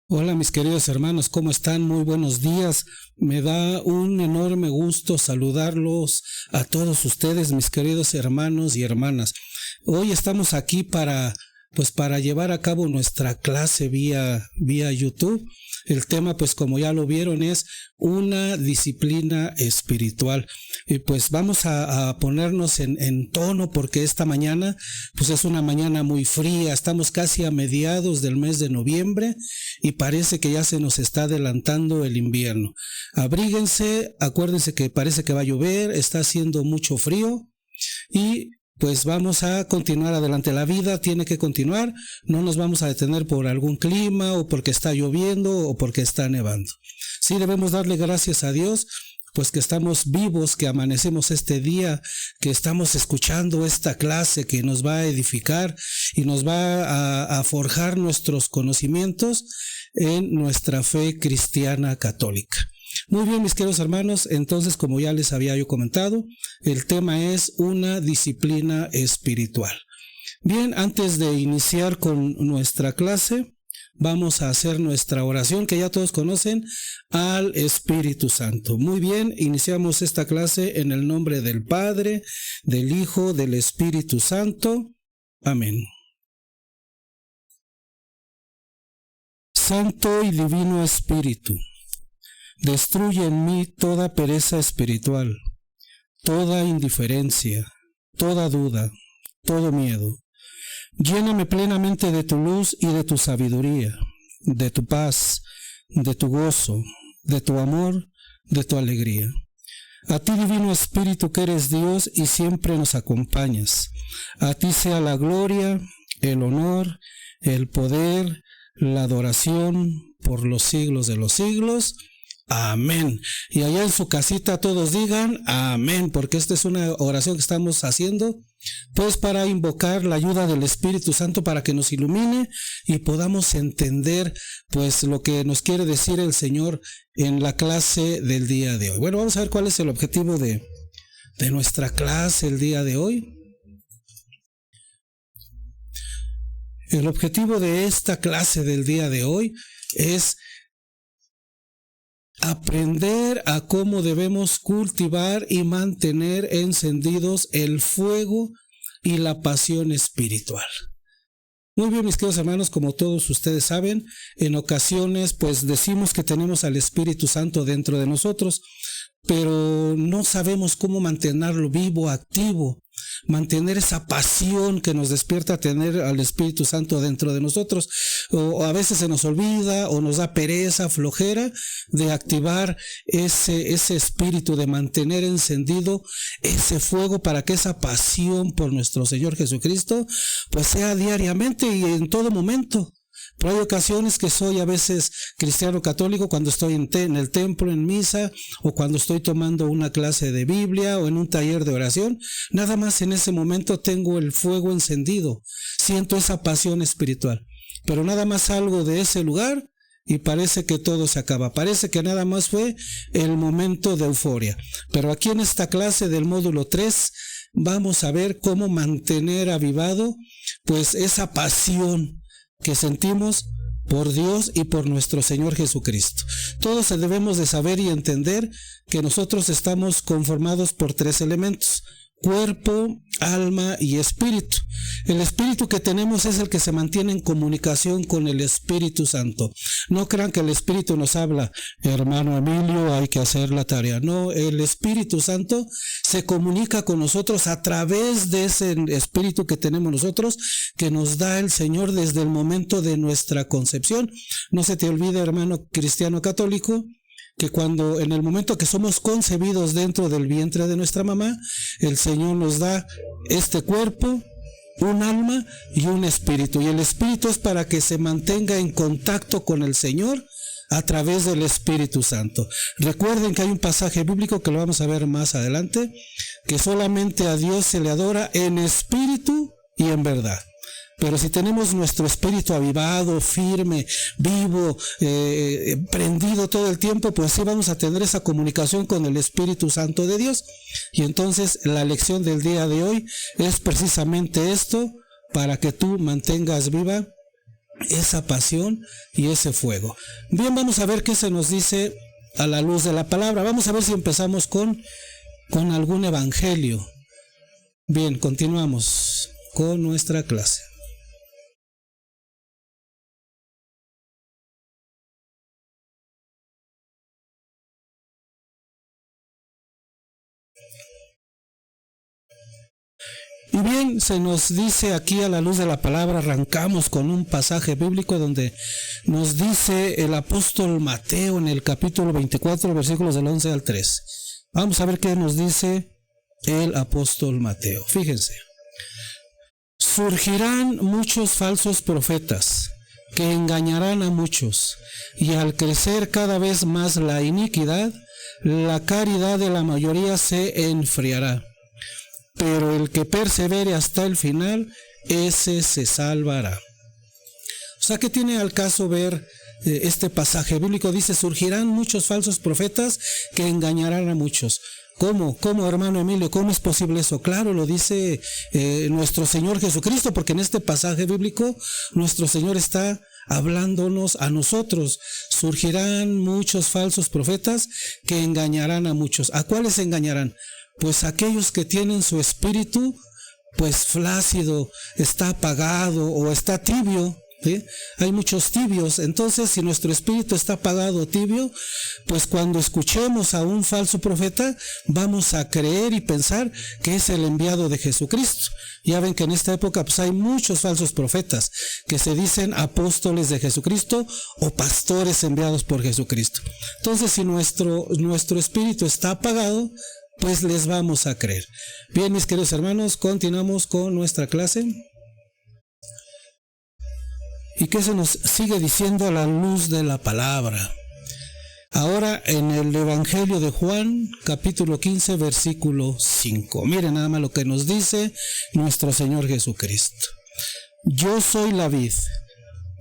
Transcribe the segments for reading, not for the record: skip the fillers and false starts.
Hola mis queridos hermanos, ¿cómo están? Muy buenos días. Me da un enorme gusto saludarlos a todos ustedes, mis queridos hermanos y hermanas. Hoy estamos aquí para llevar a cabo nuestra clase vía YouTube. El tema, pues como ya lo vieron, es una disciplina espiritual. Y pues vamos a ponernos en tono, porque esta mañana pues es una mañana muy fría. Estamos casi a mediados del mes de noviembre y parece que ya se nos está adelantando el invierno. Abríguense, acuérdense que parece que va a llover, está haciendo mucho frío y pues vamos a continuar adelante. La vida tiene que continuar, no nos vamos a detener por algún clima o porque está lloviendo o porque está nevando. Sí, debemos darle gracias a Dios, pues que estamos vivos, que amanecemos este día, que estamos escuchando esta clase que nos va a edificar y nos va a forjar nuestros conocimientos en nuestra fe cristiana católica. Muy bien, mis queridos hermanos, entonces, como ya les había yo comentado, el tema es una disciplina espiritual. Bien, antes de iniciar con nuestra clase, vamos a hacer nuestra oración que ya todos conocen al Espíritu Santo. Muy bien, iniciamos esta clase en el nombre del Padre, del Hijo, del Espíritu Santo. Amén. Santo y Divino Espíritu, destruye en mí toda pereza espiritual, toda indiferencia, toda duda, todo miedo. Lléname plenamente de tu luz y de tu sabiduría, de tu paz, de tu gozo, de tu amor, de tu alegría. A ti, Divino Espíritu, que eres Dios y siempre nos acompañas. A ti sea la gloria, el honor, el poder, la adoración por los siglos de los siglos. Amén. Y allá en su casita todos digan amén, porque esta es una oración que estamos haciendo pues para invocar la ayuda del Espíritu Santo para que nos ilumine y podamos entender pues lo que nos quiere decir el Señor en la clase del día de hoy. Bueno, vamos a ver cuál es el objetivo de nuestra clase el día de hoy. El objetivo de esta clase del día de hoy es aprender a cómo debemos cultivar y mantener encendidos el fuego y la pasión espiritual. Muy bien, mis queridos hermanos, como todos ustedes saben, en ocasiones pues decimos que tenemos al Espíritu Santo dentro de nosotros, pero no sabemos cómo mantenerlo vivo, activo, mantener esa pasión que nos despierta a tener al Espíritu Santo dentro de nosotros, o a veces se nos olvida o nos da pereza, flojera de activar ese espíritu, de mantener encendido ese fuego para que esa pasión por nuestro Señor Jesucristo pues sea diariamente y en todo momento. Pero hay ocasiones que soy a veces cristiano católico cuando estoy en el templo, en misa, o cuando estoy tomando una clase de Biblia o en un taller de oración. Nada más en ese momento tengo el fuego encendido, siento esa pasión espiritual. Pero nada más salgo de ese lugar y parece que todo se acaba. Parece que nada más fue el momento de euforia. Pero aquí en esta clase del módulo 3 vamos a ver cómo mantener avivado pues esa pasión que sentimos por Dios y por nuestro Señor Jesucristo. Todos debemos de saber y entender que nosotros estamos conformados por 3 elementos: cuerpo, alma y espíritu. El espíritu que tenemos es el que se mantiene en comunicación con el Espíritu Santo. No crean que el Espíritu nos habla, hermano Emilio, hay que hacer la tarea. No, el Espíritu Santo se comunica con nosotros a través de ese espíritu que tenemos nosotros, que nos da el Señor desde el momento de nuestra concepción. No se te olvide, hermano cristiano católico, que cuando en el momento que somos concebidos dentro del vientre de nuestra mamá, el Señor nos da este cuerpo, un alma y un espíritu. Y el espíritu es para que se mantenga en contacto con el Señor a través del Espíritu Santo. Recuerden que hay un pasaje bíblico que lo vamos a ver más adelante, que solamente a Dios se le adora en espíritu y en verdad. Pero si tenemos nuestro espíritu avivado, firme, vivo, prendido todo el tiempo, pues sí vamos a tener esa comunicación con el Espíritu Santo de Dios. Y entonces la lección del día de hoy es precisamente esto, para que tú mantengas viva esa pasión y ese fuego. Bien, vamos a ver qué se nos dice a la luz de la palabra. Vamos a ver si empezamos con algún evangelio. Bien, continuamos con nuestra clase. Y bien, se nos dice aquí a la luz de la palabra, arrancamos con un pasaje bíblico donde nos dice el apóstol Mateo en el capítulo 24, versículos del 11 al 3. Vamos a ver qué nos dice el apóstol Mateo. Fíjense. Surgirán muchos falsos profetas que engañarán a muchos, y al crecer cada vez más la iniquidad, la caridad de la mayoría se enfriará. Pero el que persevere hasta el final, ese se salvará. O sea, ¿qué tiene al caso ver este pasaje bíblico? Dice, surgirán muchos falsos profetas que engañarán a muchos. ¿Cómo, hermano Emilio? ¿Cómo es posible eso? Claro, lo dice nuestro Señor Jesucristo, porque en este pasaje bíblico nuestro Señor está hablándonos a nosotros. Surgirán muchos falsos profetas que engañarán a muchos. ¿A cuáles engañarán? Pues aquellos que tienen su espíritu pues flácido, está apagado o está tibio, ¿sí? Hay muchos tibios. Entonces, si nuestro espíritu está apagado o tibio, pues cuando escuchemos a un falso profeta, vamos a creer y pensar que es el enviado de Jesucristo. Ya ven que en esta época pues hay muchos falsos profetas que se dicen apóstoles de Jesucristo o pastores enviados por Jesucristo. Entonces, si nuestro espíritu está apagado, pues les vamos a creer. Bien, mis queridos hermanos, continuamos con nuestra clase. ¿Y qué se nos sigue diciendo a la luz de la palabra? Ahora en el Evangelio de Juan, capítulo 15, versículo 5. Miren nada más lo que nos dice nuestro Señor Jesucristo. Yo soy la vid,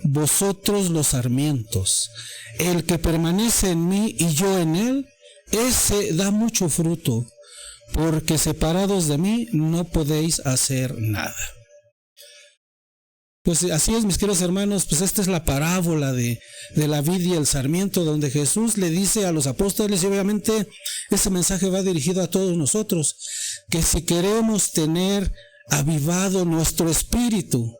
vosotros los sarmientos. El que permanece en mí y yo en él, ese da mucho fruto, porque separados de mí no podéis hacer nada. Pues así es, mis queridos hermanos, pues esta es la parábola de la vid y el sarmiento, donde Jesús le dice a los apóstoles, y obviamente ese mensaje va dirigido a todos nosotros, que si queremos tener avivado nuestro espíritu,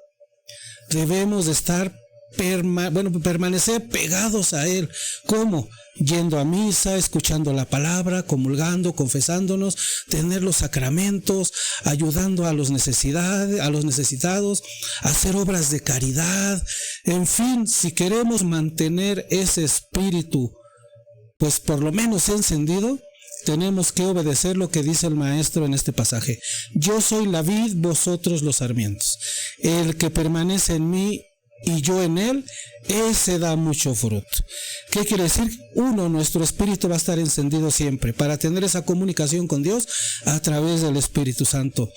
debemos de estar permanecer pegados a Él. ¿Cómo? Yendo a misa, escuchando la palabra, comulgando, confesándonos, tener los sacramentos, ayudando a los necesitados, hacer obras de caridad. En fin, si queremos mantener ese espíritu, pues por lo menos encendido, tenemos que obedecer lo que dice el maestro en este pasaje. Yo soy la vid, vosotros los sarmientos. El que permanece en mí y yo en él, ese da mucho fruto. ¿Qué quiere decir? Uno, nuestro espíritu va a estar encendido siempre para tener esa comunicación con Dios a través del Espíritu Santo.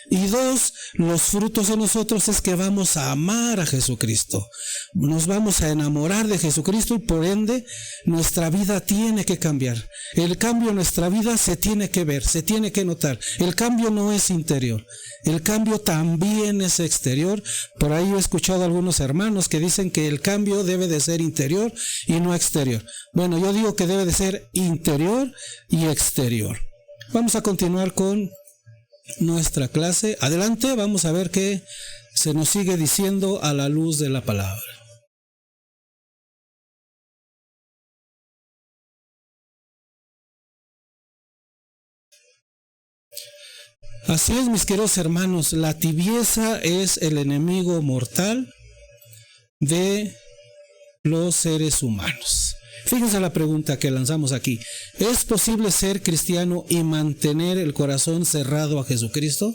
Y dos, los frutos en nosotros es que vamos a amar a Jesucristo. Nos vamos a enamorar de Jesucristo y por ende nuestra vida tiene que cambiar. El cambio en nuestra vida se tiene que ver, se tiene que notar. El cambio no es interior, el cambio también es exterior. Por ahí he escuchado a algunos hermanos que dicen que el cambio debe de ser interior y no exterior. Bueno, yo digo que debe de ser interior y exterior. Vamos a continuar con nuestra clase. Adelante, vamos a ver qué se nos sigue diciendo a la luz de la palabra. Así es, mis queridos hermanos, la tibieza es el enemigo mortal de los seres humanos. Fíjense la pregunta que lanzamos aquí. ¿Es posible ser cristiano y mantener el corazón cerrado a Jesucristo?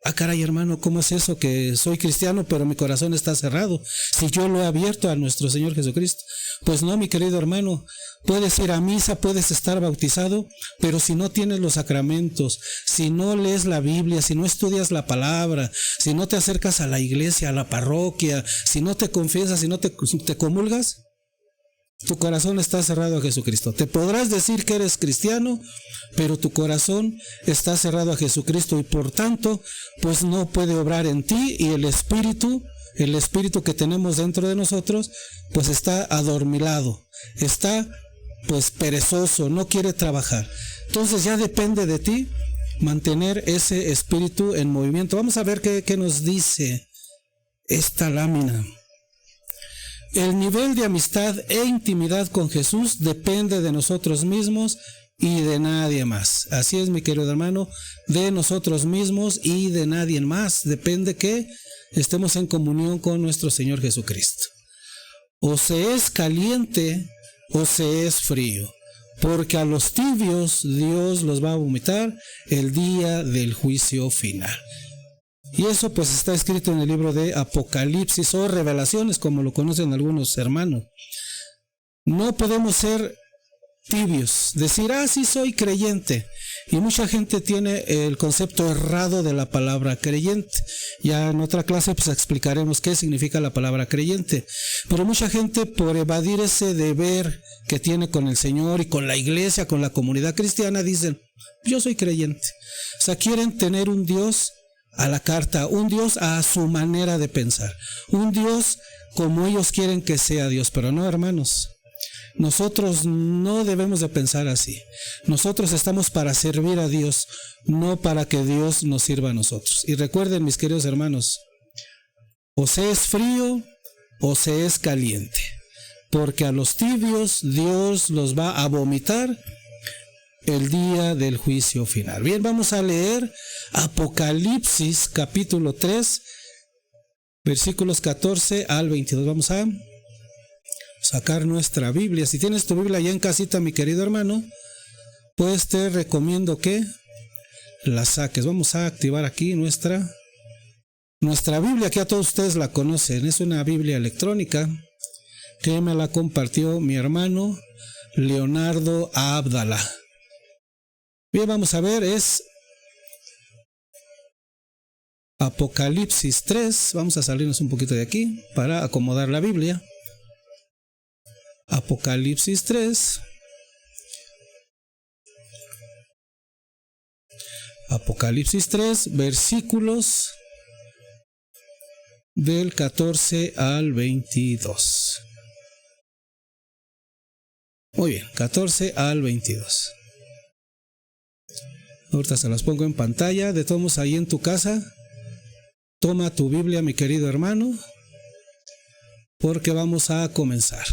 Ah, caray, hermano, ¿cómo es eso que soy cristiano pero mi corazón está cerrado? Si yo lo he abierto a nuestro Señor Jesucristo. Pues no, mi querido hermano, puedes ir a misa, puedes estar bautizado, pero si no tienes los sacramentos, si no lees la Biblia, si no estudias la palabra, si no te acercas a la iglesia, a la parroquia, si no te confiesas, si no te comulgas, tu corazón está cerrado a Jesucristo. Te podrás decir que eres cristiano, pero tu corazón está cerrado a Jesucristo y por tanto, pues no puede obrar en ti y el Espíritu el espíritu que tenemos dentro de nosotros, pues está adormilado, está pues perezoso, no quiere trabajar. Entonces ya depende de ti mantener ese espíritu en movimiento. Vamos a ver qué nos dice esta lámina. El nivel de amistad e intimidad con Jesús depende de nosotros mismos y de nadie más. Así es, mi querido hermano, de nosotros mismos y de nadie más. Depende que estemos en comunión con nuestro Señor Jesucristo. O se es caliente o se es frío, porque a los tibios Dios los va a vomitar el día del juicio final. Y eso pues está escrito en el libro de Apocalipsis o Revelaciones, como lo conocen algunos hermanos. No podemos ser tibios, decir, sí soy creyente. Y mucha gente tiene el concepto errado de la palabra creyente. Ya en otra clase pues explicaremos qué significa la palabra creyente. Pero mucha gente, por evadir ese deber que tiene con el Señor y con la iglesia, con la comunidad cristiana, dicen, yo soy creyente. O sea, quieren tener un Dios a la carta, un Dios a su manera de pensar, un Dios como ellos quieren que sea Dios. Pero no, hermanos, nosotros no debemos de pensar así. Nosotros estamos para servir a Dios, no para que Dios nos sirva a nosotros. Y recuerden, mis queridos hermanos, o se es frío o se es caliente, porque a los tibios Dios los va a vomitar el día del juicio final. Bien, vamos a leer Apocalipsis capítulo 3, versículos 14 al 22. Vamos a sacar nuestra Biblia. Si tienes tu Biblia ya en casita, mi querido hermano, pues te recomiendo que la saques. Vamos a activar aquí nuestra Biblia, que a todos ustedes la conocen. Es una Biblia electrónica que me la compartió mi hermano Leonardo Abdala. Bien, vamos a ver, es Apocalipsis 3. Vamos a salirnos un poquito de aquí para acomodar la Biblia. Apocalipsis 3. Apocalipsis 3, versículos del 14 al 22. Muy bien, 14 al 22. Ahorita se las pongo en pantalla. De todos modos, ahí en tu casa, toma tu Biblia, mi querido hermano, porque vamos a comenzar.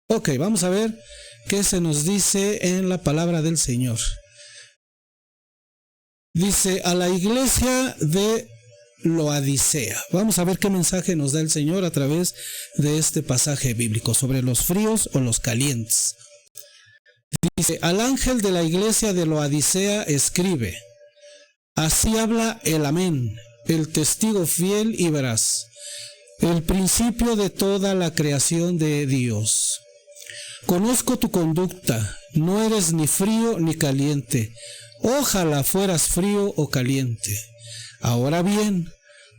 Ok, vamos a ver qué se nos dice en la palabra del Señor. Dice, a la iglesia de Laodicea. Vamos a ver qué mensaje nos da el Señor a través de este pasaje bíblico sobre los fríos o los calientes. Dice, al ángel de la iglesia de Laodicea escribe, así habla el Amén, el testigo fiel y veraz, el principio de toda la creación de Dios. Conozco tu conducta, no eres ni frío ni caliente. Ojalá fueras frío o caliente. Ahora bien,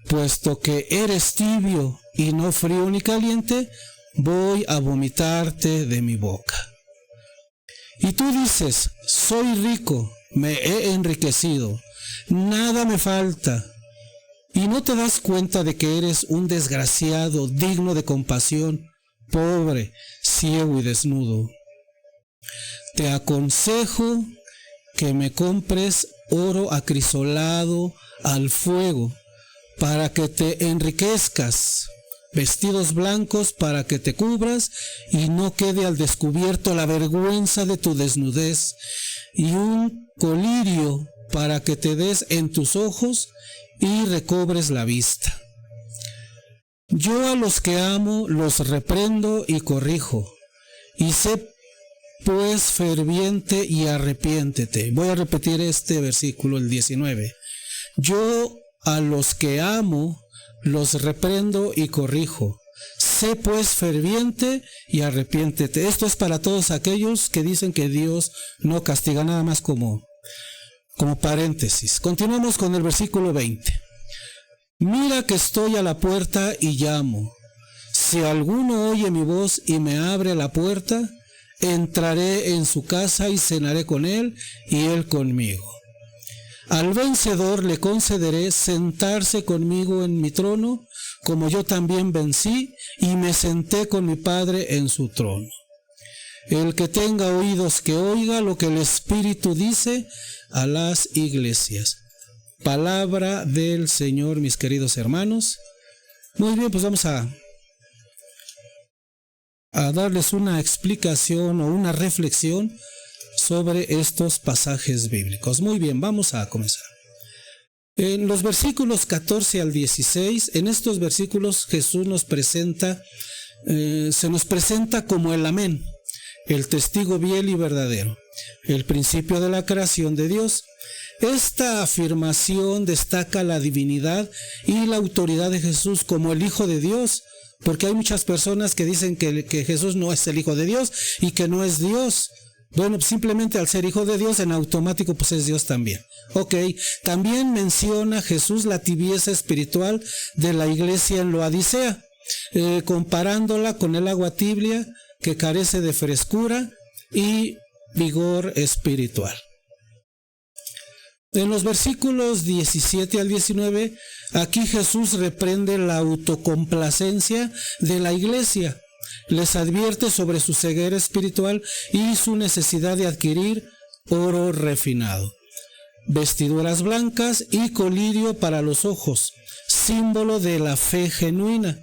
puesto que eres tibio y no frío ni caliente, voy a vomitarte de mi boca. Y tú dices, soy rico, me he enriquecido, nada me falta. Y no te das cuenta de que eres un desgraciado, digno de compasión, pobre, ciego y desnudo. Te aconsejo que me compres oro acrisolado al fuego para que te enriquezcas, vestidos blancos para que te cubras y no quede al descubierto la vergüenza de tu desnudez, y un colirio para que te des en tus ojos y recobres la vista. Yo a los que amo los reprendo y corrijo, y sé pues ferviente y arrepiéntete. Voy a repetir este versículo, el 19. Yo a los que amo los reprendo y corrijo. Sé pues ferviente y arrepiéntete. Esto es para todos aquellos que dicen que Dios no castiga, nada más como paréntesis. Continuamos con el versículo 20. Mira que estoy a la puerta y llamo. Si alguno oye mi voz y me abre la puerta, entraré en su casa y cenaré con él y él conmigo. Al vencedor le concederé sentarse conmigo en mi trono, como yo también vencí y me senté con mi Padre en su trono. El que tenga oídos que oiga lo que el Espíritu dice a las iglesias. Palabra del Señor, mis queridos hermanos. Muy bien, pues vamos a darles una explicación o una reflexión sobre estos pasajes bíblicos. Muy bien, vamos a comenzar. En los versículos 14 al 16, en estos versículos Jesús nos presenta, se nos presenta como el Amén, el testigo fiel y verdadero, el principio de la creación de Dios. Esta afirmación destaca la divinidad y la autoridad de Jesús como el Hijo de Dios, porque hay muchas personas que dicen que Jesús no es el Hijo de Dios y que no es Dios. Bueno, simplemente al ser Hijo de Dios, en automático pues es Dios también. Ok, también menciona Jesús la tibieza espiritual de la iglesia en Laodicea, comparándola con el agua tibia que carece de frescura y vigor espiritual. En los versículos 17 al 19, aquí Jesús reprende la autocomplacencia de la iglesia. Les advierte sobre su ceguera espiritual y su necesidad de adquirir oro refinado, vestiduras blancas y colirio para los ojos, símbolo de la fe genuina,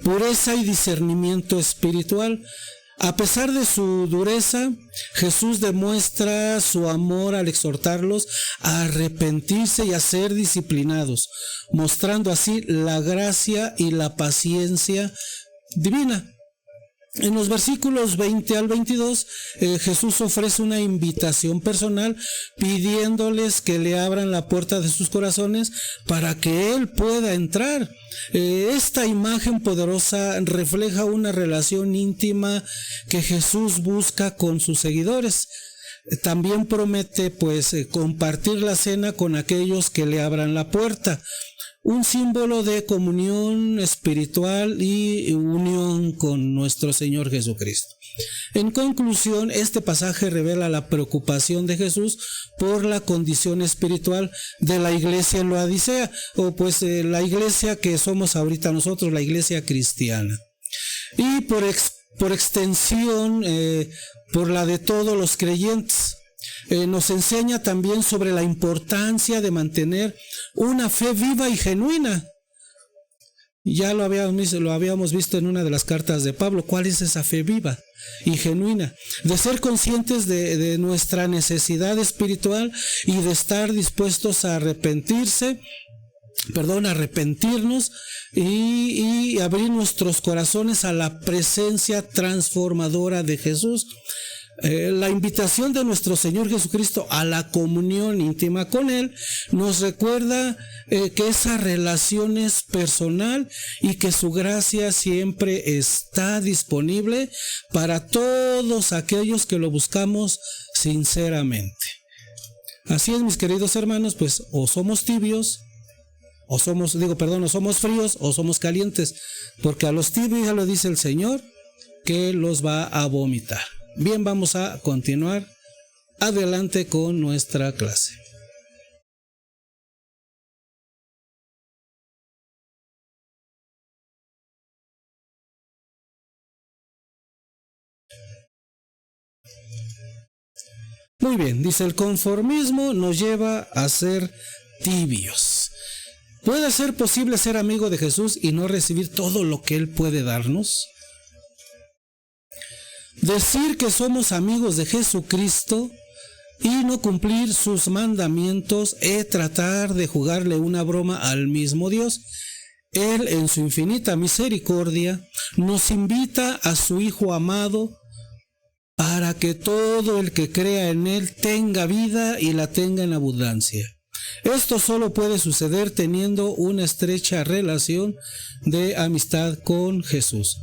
pureza y discernimiento espiritual. A pesar de su dureza, Jesús demuestra su amor al exhortarlos a arrepentirse y a ser disciplinados, mostrando así la gracia y la paciencia divina. En los versículos 20 al 22, Jesús ofrece una invitación personal pidiéndoles que le abran la puerta de sus corazones para que Él pueda entrar. Esta imagen poderosa refleja una relación íntima que Jesús busca con sus seguidores. También promete compartir la cena con aquellos que le abran la puerta. Un símbolo de comunión espiritual y unión con nuestro Señor Jesucristo. En conclusión, este pasaje revela la preocupación de Jesús por la condición espiritual de la iglesia en Laodicea, o la iglesia que somos ahorita nosotros, la iglesia cristiana. Y por extensión, por la de todos los creyentes. Nos enseña también sobre la importancia de mantener una fe viva y genuina. Ya lo habíamos visto en una de las cartas de Pablo. ¿Cuál es esa fe viva y genuina? De ser conscientes de nuestra necesidad espiritual y de estar dispuestos a arrepentirnos y abrir nuestros corazones a la presencia transformadora de Jesús. La invitación de nuestro Señor Jesucristo a la comunión íntima con Él nos recuerda que esa relación es personal y que su gracia siempre está disponible para todos aquellos que lo buscamos sinceramente. Así es, mis queridos hermanos, pues o somos tibios, o somos fríos o somos calientes, porque a los tibios ya lo dice el Señor que los va a vomitar. Bien, vamos a continuar adelante con nuestra clase. Muy bien, dice, el conformismo nos lleva a ser tibios. ¿Puede ser posible ser amigo de Jesús y no recibir todo lo que Él puede darnos? Decir que somos amigos de Jesucristo y no cumplir sus mandamientos es tratar de jugarle una broma al mismo Dios. Él, en su infinita misericordia, nos invita a su Hijo amado para que todo el que crea en Él tenga vida y la tenga en abundancia. Esto solo puede suceder teniendo una estrecha relación de amistad con Jesús.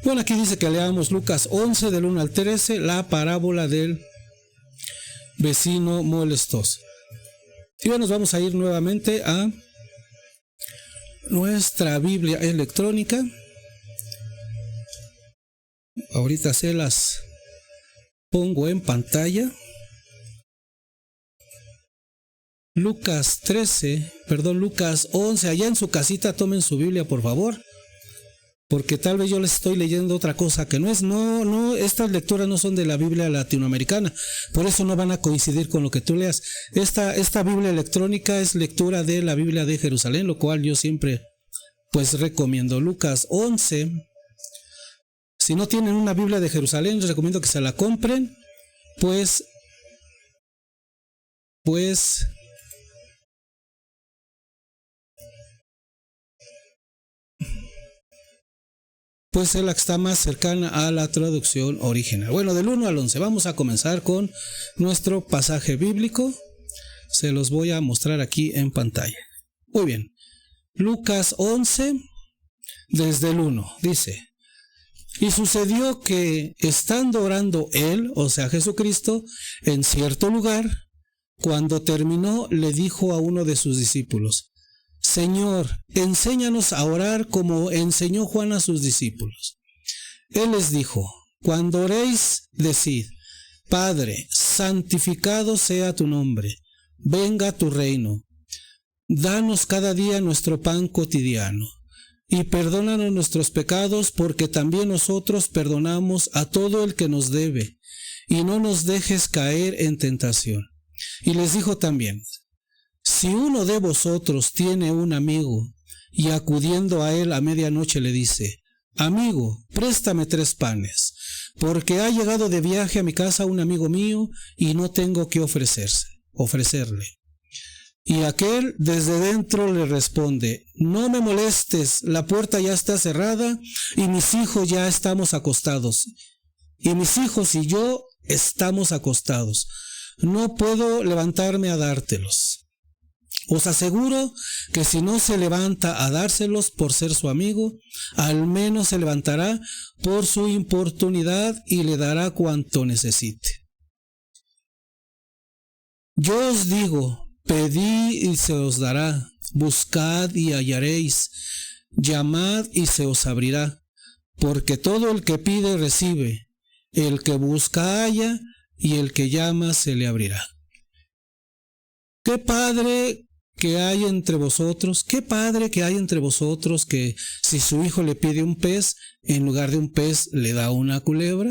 Bueno, aquí dice que leamos Lucas 11 del 1 al 13, la parábola del vecino molestoso. Y bueno, nos vamos a ir nuevamente a nuestra Biblia electrónica. Ahorita se las pongo en pantalla. Lucas 11, allá en su casita tomen su Biblia, por favor, porque tal vez yo les estoy leyendo otra cosa que no, estas lecturas no son de la Biblia latinoamericana, por eso no van a coincidir con lo que tú leas. Esta Biblia electrónica es lectura de la Biblia de Jerusalén, lo cual yo siempre pues recomiendo. Lucas 11, si no tienen una Biblia de Jerusalén, les recomiendo que se la compren, pues es la que está más cercana a la traducción original. Bueno, del 1 al 11, vamos a comenzar con nuestro pasaje bíblico. Se los voy a mostrar aquí en pantalla. Muy bien. Lucas 11, desde el 1, dice: y sucedió que, estando orando él, o sea Jesucristo, en cierto lugar, cuando terminó, le dijo a uno de sus discípulos: Señor, enséñanos a orar como enseñó Juan a sus discípulos. Él les dijo: cuando oréis, decid: Padre, santificado sea tu nombre, venga tu reino. Danos cada día nuestro pan cotidiano, y perdónanos nuestros pecados, porque también nosotros perdonamos a todo el que nos debe, y no nos dejes caer en tentación. Y les dijo también: si uno de vosotros tiene un amigo, y acudiendo a él a medianoche le dice: amigo, préstame 3 panes, porque ha llegado de viaje a mi casa un amigo mío, y no tengo que ofrecerle. Y aquel desde dentro le responde: no me molestes, la puerta ya está cerrada, y mis hijos ya estamos acostados. Y mis hijos y yo estamos acostados. No puedo levantarme a dártelos. Os aseguro que si no se levanta a dárselos por ser su amigo, al menos se levantará por su importunidad y le dará cuanto necesite. Yo os digo: pedid y se os dará, buscad y hallaréis, llamad y se os abrirá, porque todo el que pide recibe, el que busca halla, y el que llama se le abrirá. ¿Qué padre que hay entre vosotros que si su hijo le pide un pez, en lugar de un pez le da una culebra?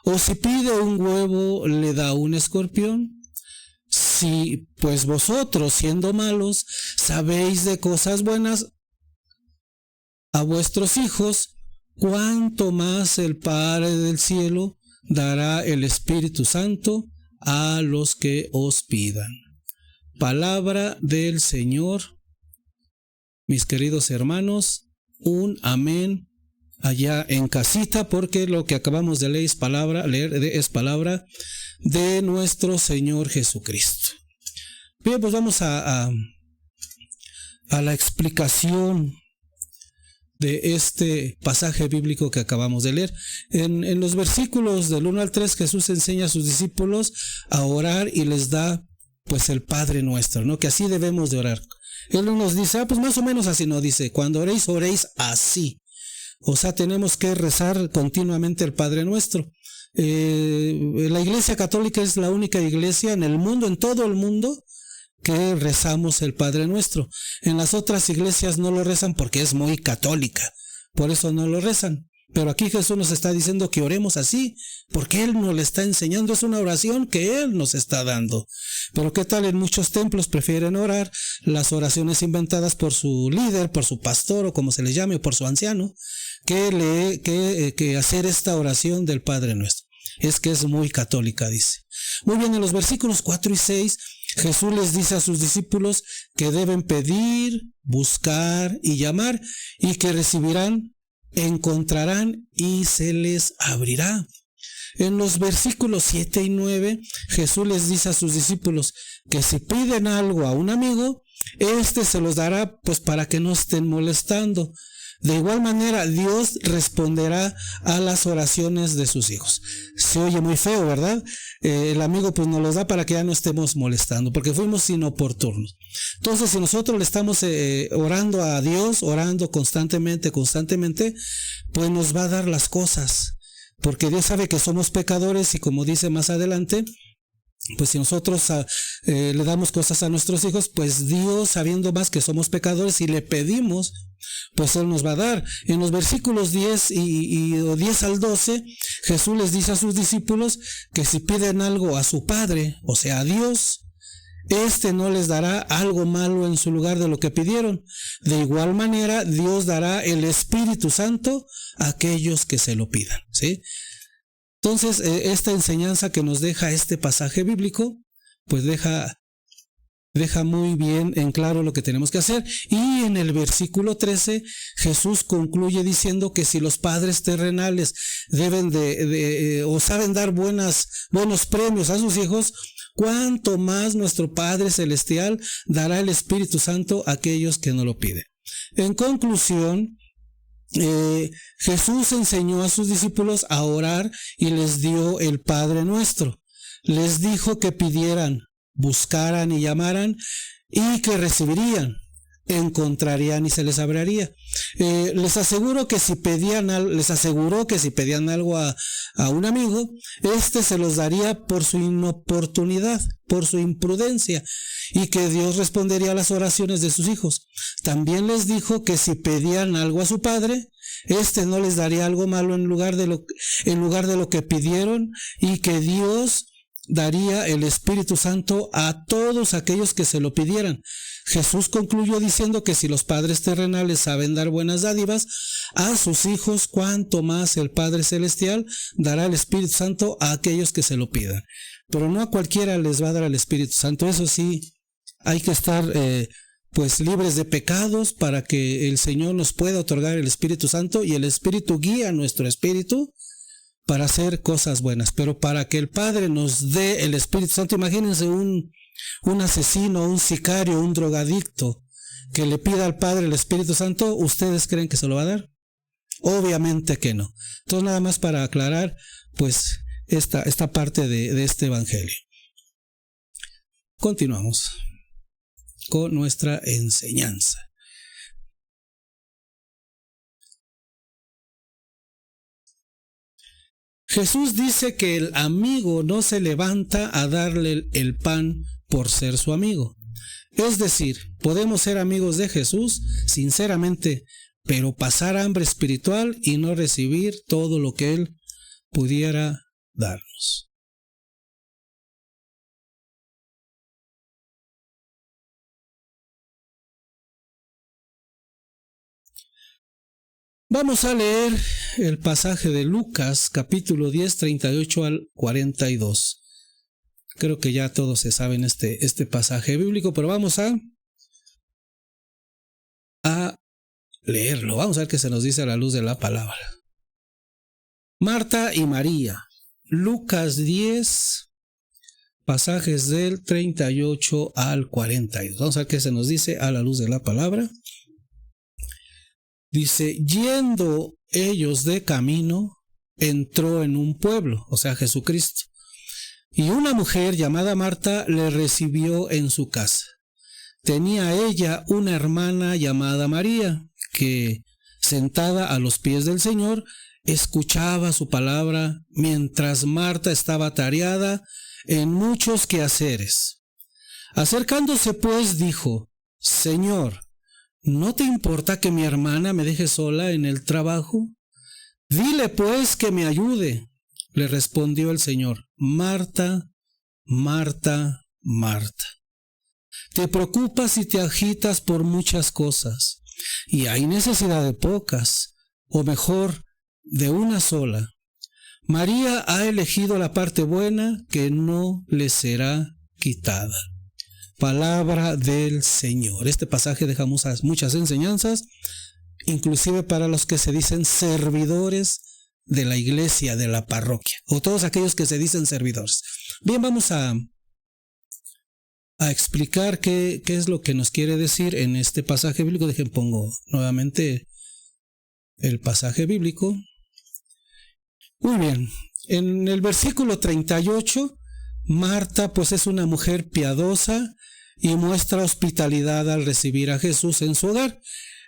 ¿O si pide un huevo, le da un escorpión? Si pues vosotros, siendo malos, sabéis de cosas buenas a vuestros hijos, cuánto más el Padre del cielo dará el Espíritu Santo a los que os pidan. Palabra del Señor. Mis queridos hermanos, un amén allá en casita, porque lo que acabamos de leer es palabra de nuestro Señor Jesucristo. Bien, pues vamos a la explicación de este pasaje bíblico que acabamos de leer. En los versículos del 1 al 3, Jesús enseña a sus discípulos a orar y les da pues el Padre Nuestro, ¿no? Que así debemos de orar. Él no nos dice, pues más o menos así, no, dice: cuando oréis así. O sea, tenemos que rezar continuamente el Padre Nuestro. La Iglesia Católica es la única iglesia en el mundo, en todo el mundo, que rezamos el Padre Nuestro. En las otras iglesias no lo rezan porque es muy católica, por eso no lo rezan. Pero aquí Jesús nos está diciendo que oremos así, porque Él nos le está enseñando, es una oración que Él nos está dando. Pero ¿qué tal? En muchos templos prefieren orar las oraciones inventadas por su líder, por su pastor o como se le llame, o por su anciano, que hacer esta oración del Padre Nuestro. Es que es muy católica, dice. Muy bien, en los versículos 4 y 6, Jesús les dice a sus discípulos que deben pedir, buscar y llamar, y que recibirán, encontrarán y se les abrirá. En los versículos 7 y 9, Jesús les dice a sus discípulos que si piden algo a un amigo, éste se los dará, pues para que no estén molestando. De igual manera, Dios responderá a las oraciones de sus hijos. Se oye muy feo, ¿verdad? El amigo pues nos los da para que ya no estemos molestando, porque fuimos inoportunos. Entonces, si nosotros le estamos orando a Dios, orando constantemente, pues nos va a dar las cosas, porque Dios sabe que somos pecadores y, como dice más adelante, Pues si nosotros le damos cosas a nuestros hijos, pues Dios, sabiendo más que somos pecadores y le pedimos, pues Él nos va a dar. En los versículos 10 y 10 al 12, Jesús les dice a sus discípulos que si piden algo a su Padre, o sea, a Dios, no les dará algo malo en su lugar de lo que pidieron. De igual manera, Dios dará el Espíritu Santo a aquellos que se lo pidan, ¿sí? Entonces, esta enseñanza que nos deja este pasaje bíblico, pues deja muy bien en claro lo que tenemos que hacer. Y en el versículo 13, Jesús concluye diciendo que si los padres terrenales deben o saben dar buenos premios a sus hijos, cuánto más nuestro Padre Celestial dará el Espíritu Santo a aquellos que no lo piden. En conclusión, Jesús enseñó a sus discípulos a orar y les dio el Padre Nuestro. Les dijo que pidieran, buscaran y llamaran y que recibirían, encontrarían y se les abriría. Les aseguró que si pedían algo a un amigo, se los daría por su inoportunidad, por su imprudencia, y que Dios respondería a las oraciones de sus hijos. También les dijo que si pedían algo a su Padre, no les daría algo malo en lugar de lo que pidieron, y que Dios daría el Espíritu Santo a todos aquellos que se lo pidieran. Jesús concluyó diciendo que si los padres terrenales saben dar buenas dádivas a sus hijos, cuánto más el Padre Celestial dará el Espíritu Santo a aquellos que se lo pidan. Pero no a cualquiera les va a dar el Espíritu Santo. Eso sí, hay que estar pues libres de pecados para que el Señor nos pueda otorgar el Espíritu Santo, y el Espíritu guía nuestro espíritu para hacer cosas buenas. Pero para que el Padre nos dé el Espíritu Santo, imagínense un asesino, un sicario, un drogadicto que le pida al Padre el Espíritu Santo, ¿ustedes creen que se lo va a dar? Obviamente que no. Entonces, nada más para aclarar pues esta parte de este evangelio. Continuamos con nuestra enseñanza. Jesús dice que el amigo no se levanta a darle el pan por ser su amigo. Es decir, podemos ser amigos de Jesús, sinceramente, pero pasar hambre espiritual y no recibir todo lo que Él pudiera darnos. Vamos a leer el pasaje de Lucas, capítulo 10, 38 al 42. Creo que ya todos se saben este pasaje bíblico, pero vamos a leerlo. Vamos a ver qué se nos dice a la luz de la palabra. Marta y María. Lucas 10, pasajes del 38 al 42. Vamos a ver qué se nos dice a la luz de la palabra. Dice, yendo ellos de camino, entró en un pueblo, o sea, Jesucristo, y una mujer llamada Marta le recibió en su casa. Tenía ella una hermana llamada María, que, sentada a los pies del Señor, escuchaba su palabra, mientras Marta estaba atareada en muchos quehaceres. Acercándose pues, dijo, Señor, ¿no te importa que mi hermana me deje sola en el trabajo? Dile pues que me ayude. Le respondió el Señor, Marta, Marta, Marta, te preocupas y te agitas por muchas cosas, y hay necesidad de pocas, o mejor, de una sola. María ha elegido la parte buena que no le será quitada. Palabra del Señor. Este pasaje deja muchas enseñanzas, inclusive para los que se dicen servidores de la iglesia, de la parroquia, o todos aquellos que se dicen servidores. Bien, vamos a explicar qué es lo que nos quiere decir en este pasaje bíblico. Dejen, pongo nuevamente el pasaje bíblico. Muy bien, en el versículo 38, Marta pues es una mujer piadosa y muestra hospitalidad al recibir a Jesús en su hogar.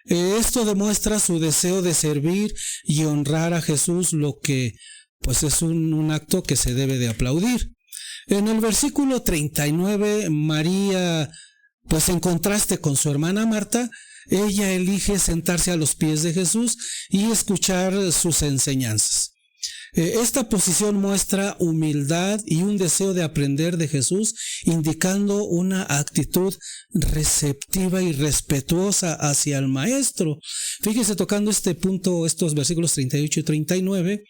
Esto demuestra su deseo de servir y honrar a Jesús, lo que pues es un acto que se debe de aplaudir. En el versículo 39, María, pues en contraste con su hermana Marta, ella elige sentarse a los pies de Jesús y escuchar sus enseñanzas. Esta posición muestra humildad y un deseo de aprender de Jesús, indicando una actitud receptiva y respetuosa hacia el Maestro. Fíjese, tocando este punto, estos versículos 38 y 39,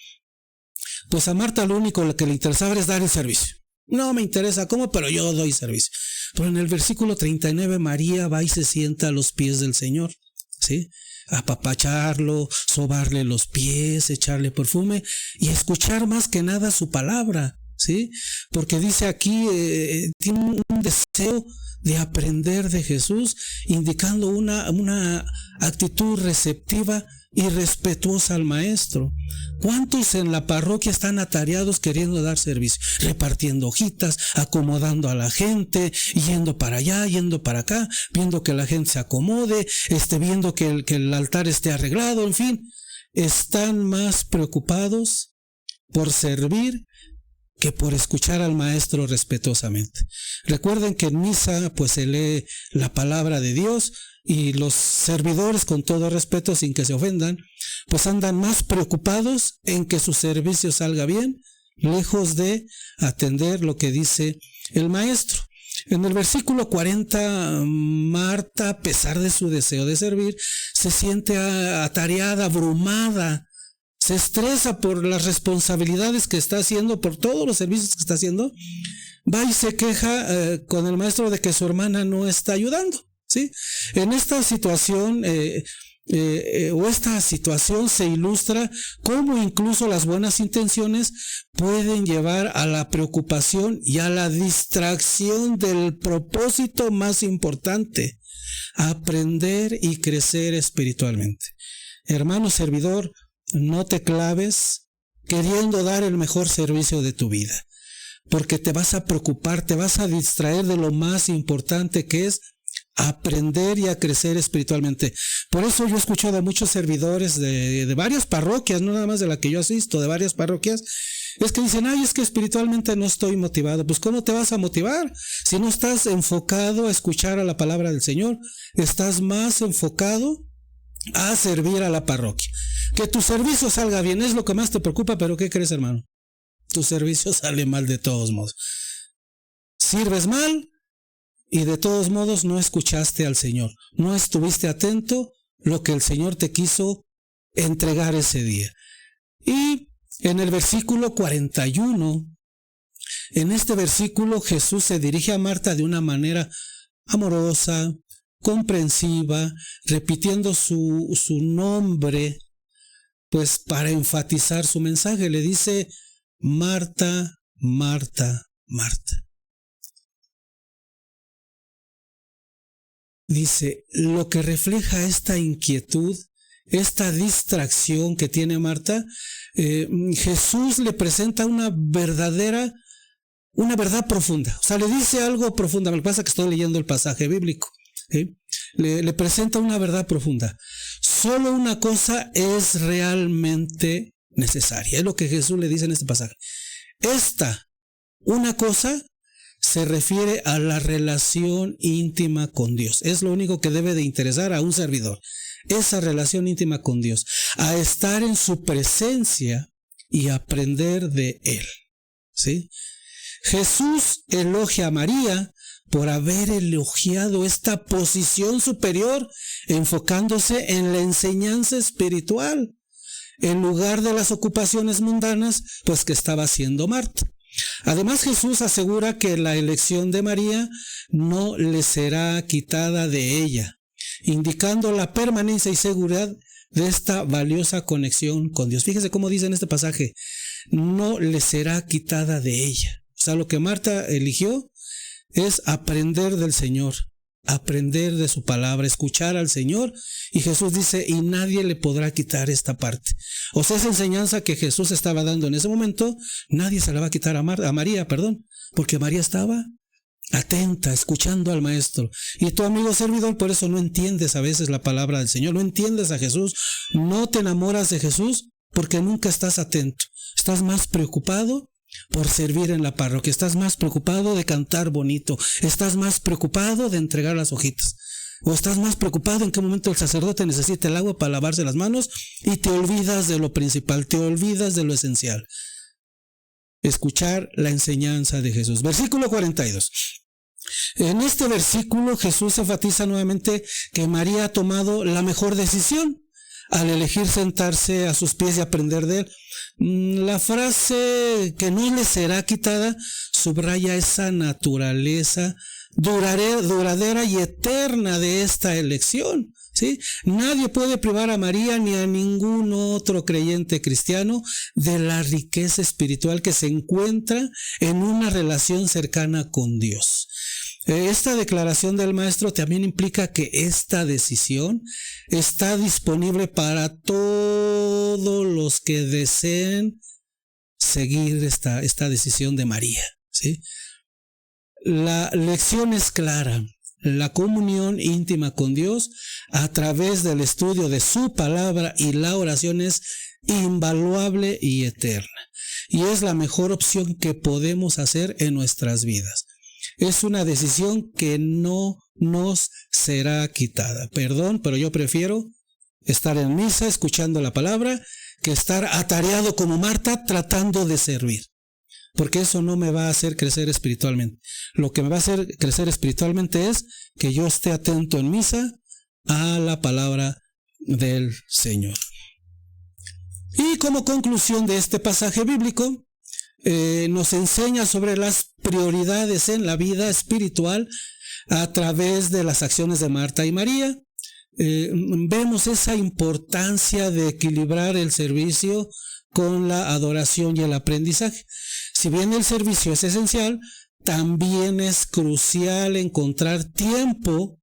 pues a Marta lo único que le interesaba es dar el servicio. No me interesa cómo, pero yo doy servicio. Pero en el versículo 39, María va y se sienta a los pies del Señor, ¿sí? Apapacharlo, sobarle los pies, echarle perfume y escuchar más que nada su palabra, ¿sí? Porque dice aquí, tiene un deseo de aprender de Jesús, indicando una actitud receptiva y respetuosa al Maestro. ¿Cuántos en la parroquia están atareados queriendo dar servicio? Repartiendo hojitas, acomodando a la gente, yendo para allá, yendo para acá, viendo que la gente se acomode, viendo que el altar esté arreglado, en fin. Están más preocupados por servir que por escuchar al Maestro respetuosamente. Recuerden que en misa pues se lee la palabra de Dios y los servidores, con todo respeto, sin que se ofendan, pues andan más preocupados en que su servicio salga bien, lejos de atender lo que dice el Maestro. En el versículo 40, Marta, a pesar de su deseo de servir, se siente atareada, abrumada, se estresa por las responsabilidades que está haciendo, por todos los servicios que está haciendo. Va y se queja con el Maestro de que su hermana no está ayudando, ¿sí? En esta situación, esta situación se ilustra cómo incluso las buenas intenciones pueden llevar a la preocupación y a la distracción del propósito más importante: aprender y crecer espiritualmente. Hermano servidor, no te claves queriendo dar el mejor servicio de tu vida, porque te vas a preocupar, te vas a distraer de lo más importante, que es aprender y a crecer espiritualmente. Por eso yo he escuchado a muchos servidores de varias parroquias, no nada más de la que yo asisto, de varias parroquias, es que dicen: ay, es que espiritualmente no estoy motivado. Pues ¿cómo te vas a motivar si no estás enfocado a escuchar a la palabra del Señor? Estás más enfocado a servir a la parroquia. Que tu servicio salga bien es lo que más te preocupa, pero ¿qué crees, hermano? Tu servicio sale mal de todos modos. Sirves mal y de todos modos no escuchaste al Señor. No estuviste atento lo que el Señor te quiso entregar ese día. Y en el versículo 41, en este versículo Jesús se dirige a Marta de una manera amorosa, comprensiva, repitiendo su nombre, pues para enfatizar su mensaje. Le dice: Marta, Marta, Marta. Dice, lo que refleja esta inquietud, esta distracción que tiene Marta, Jesús le presenta una verdad profunda. O sea, le dice algo profundo. Me pasa que estoy leyendo el pasaje bíblico. Le presenta una verdad profunda. Solo una cosa es realmente necesaria. Es lo que Jesús le dice en este pasaje. Una cosa se refiere a la relación íntima con Dios. Es lo único que debe de interesar a un servidor. Esa relación íntima con Dios. A estar en su presencia y aprender de Él. ¿Sí? Jesús elogia a María por haber elogiado esta posición superior, enfocándose en la enseñanza espiritual, en lugar de las ocupaciones mundanas, pues que estaba haciendo Marta. Además, Jesús asegura que la elección de María no le será quitada de ella, indicando la permanencia y seguridad de esta valiosa conexión con Dios. Fíjese cómo dice en este pasaje: no le será quitada de ella. O sea, lo que Marta eligió es aprender del Señor, aprender de su palabra, escuchar al Señor. Y Jesús dice: y nadie le podrá quitar esta parte. O sea, esa enseñanza que Jesús estaba dando en ese momento, nadie se la va a quitar a María, porque María estaba atenta, escuchando al Maestro. Y tu amigo servidor, por eso no entiendes a veces la palabra del Señor, no entiendes a Jesús, no te enamoras de Jesús, porque nunca estás atento. Estás más preocupado por servir en la parroquia, estás más preocupado de cantar bonito, estás más preocupado de entregar las hojitas, o estás más preocupado en qué momento el sacerdote necesita el agua para lavarse las manos y te olvidas de lo principal, te olvidas de lo esencial. Escuchar la enseñanza de Jesús. Versículo 42. En este versículo Jesús enfatiza nuevamente que María ha tomado la mejor decisión al elegir sentarse a sus pies y aprender de él. La frase que no le será quitada subraya esa naturaleza duradera y eterna de esta elección, ¿sí? Nadie puede privar a María ni a ningún otro creyente cristiano de la riqueza espiritual que se encuentra en una relación cercana con Dios. Esta declaración del maestro también implica que esta decisión está disponible para todos los que deseen seguir esta decisión de María, ¿sí? La lección es clara. La comunión íntima con Dios a través del estudio de su palabra y la oración es invaluable y eterna. Y es la mejor opción que podemos hacer en nuestras vidas. Es una decisión que no nos será quitada. Perdón, pero yo prefiero estar en misa escuchando la palabra que estar atareado como Marta tratando de servir. Porque eso no me va a hacer crecer espiritualmente. Lo que me va a hacer crecer espiritualmente es que yo esté atento en misa a la palabra del Señor. Y como conclusión de este pasaje bíblico, nos enseña sobre las prioridades en la vida espiritual a través de las acciones de Marta y María. Vemos esa importancia de equilibrar el servicio con la adoración y el aprendizaje. Si bien el servicio es esencial, también es crucial encontrar tiempo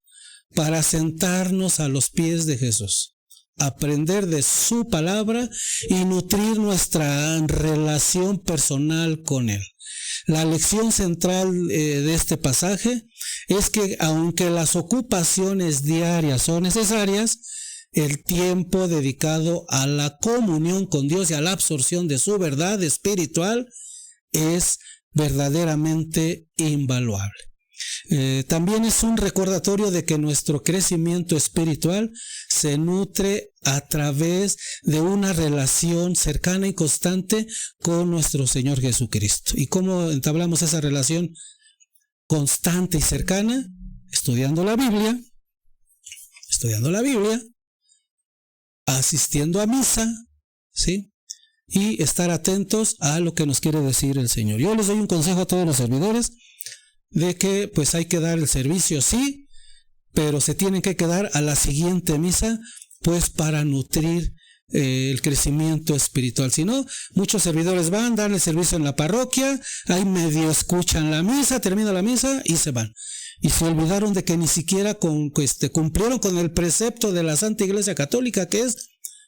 para sentarnos a los pies de Jesús, aprender de su palabra y nutrir nuestra relación personal con Él. La lección central de este pasaje es que aunque las ocupaciones diarias son necesarias, el tiempo dedicado a la comunión con Dios y a la absorción de su verdad espiritual es verdaderamente invaluable. También es un recordatorio de que nuestro crecimiento espiritual se nutre a través de una relación cercana y constante con nuestro Señor Jesucristo. ¿Y cómo entablamos esa relación constante y cercana? Estudiando la Biblia, asistiendo a misa, ¿sí? Y estar atentos a lo que nos quiere decir el Señor. Yo les doy un consejo a todos los servidores de que pues hay que dar el servicio, sí, pero se tienen que quedar a la siguiente misa pues para nutrir el crecimiento espiritual. Si no, muchos servidores van, dan el servicio en la parroquia, ahí medio escuchan la misa, termina la misa y se van. Y se olvidaron de que ni siquiera cumplieron con el precepto de la Santa Iglesia Católica, que es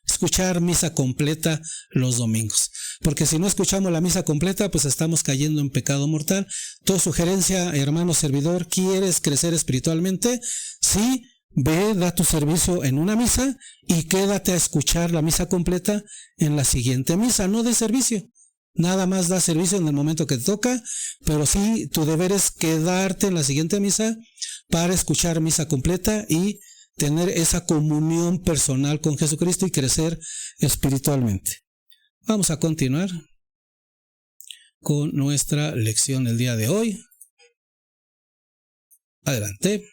escuchar misa completa los domingos. Porque si no escuchamos la misa completa, pues estamos cayendo en pecado mortal. Tu sugerencia, hermano servidor, ¿quieres crecer espiritualmente? Sí, ve, da tu servicio en una misa y quédate a escuchar la misa completa en la siguiente misa. No de servicio. Nada más da servicio en el momento que te toca, pero sí, tu deber es quedarte en la siguiente misa para escuchar misa completa y tener esa comunión personal con Jesucristo y crecer espiritualmente. Vamos a continuar con nuestra lección del día de hoy. Adelante.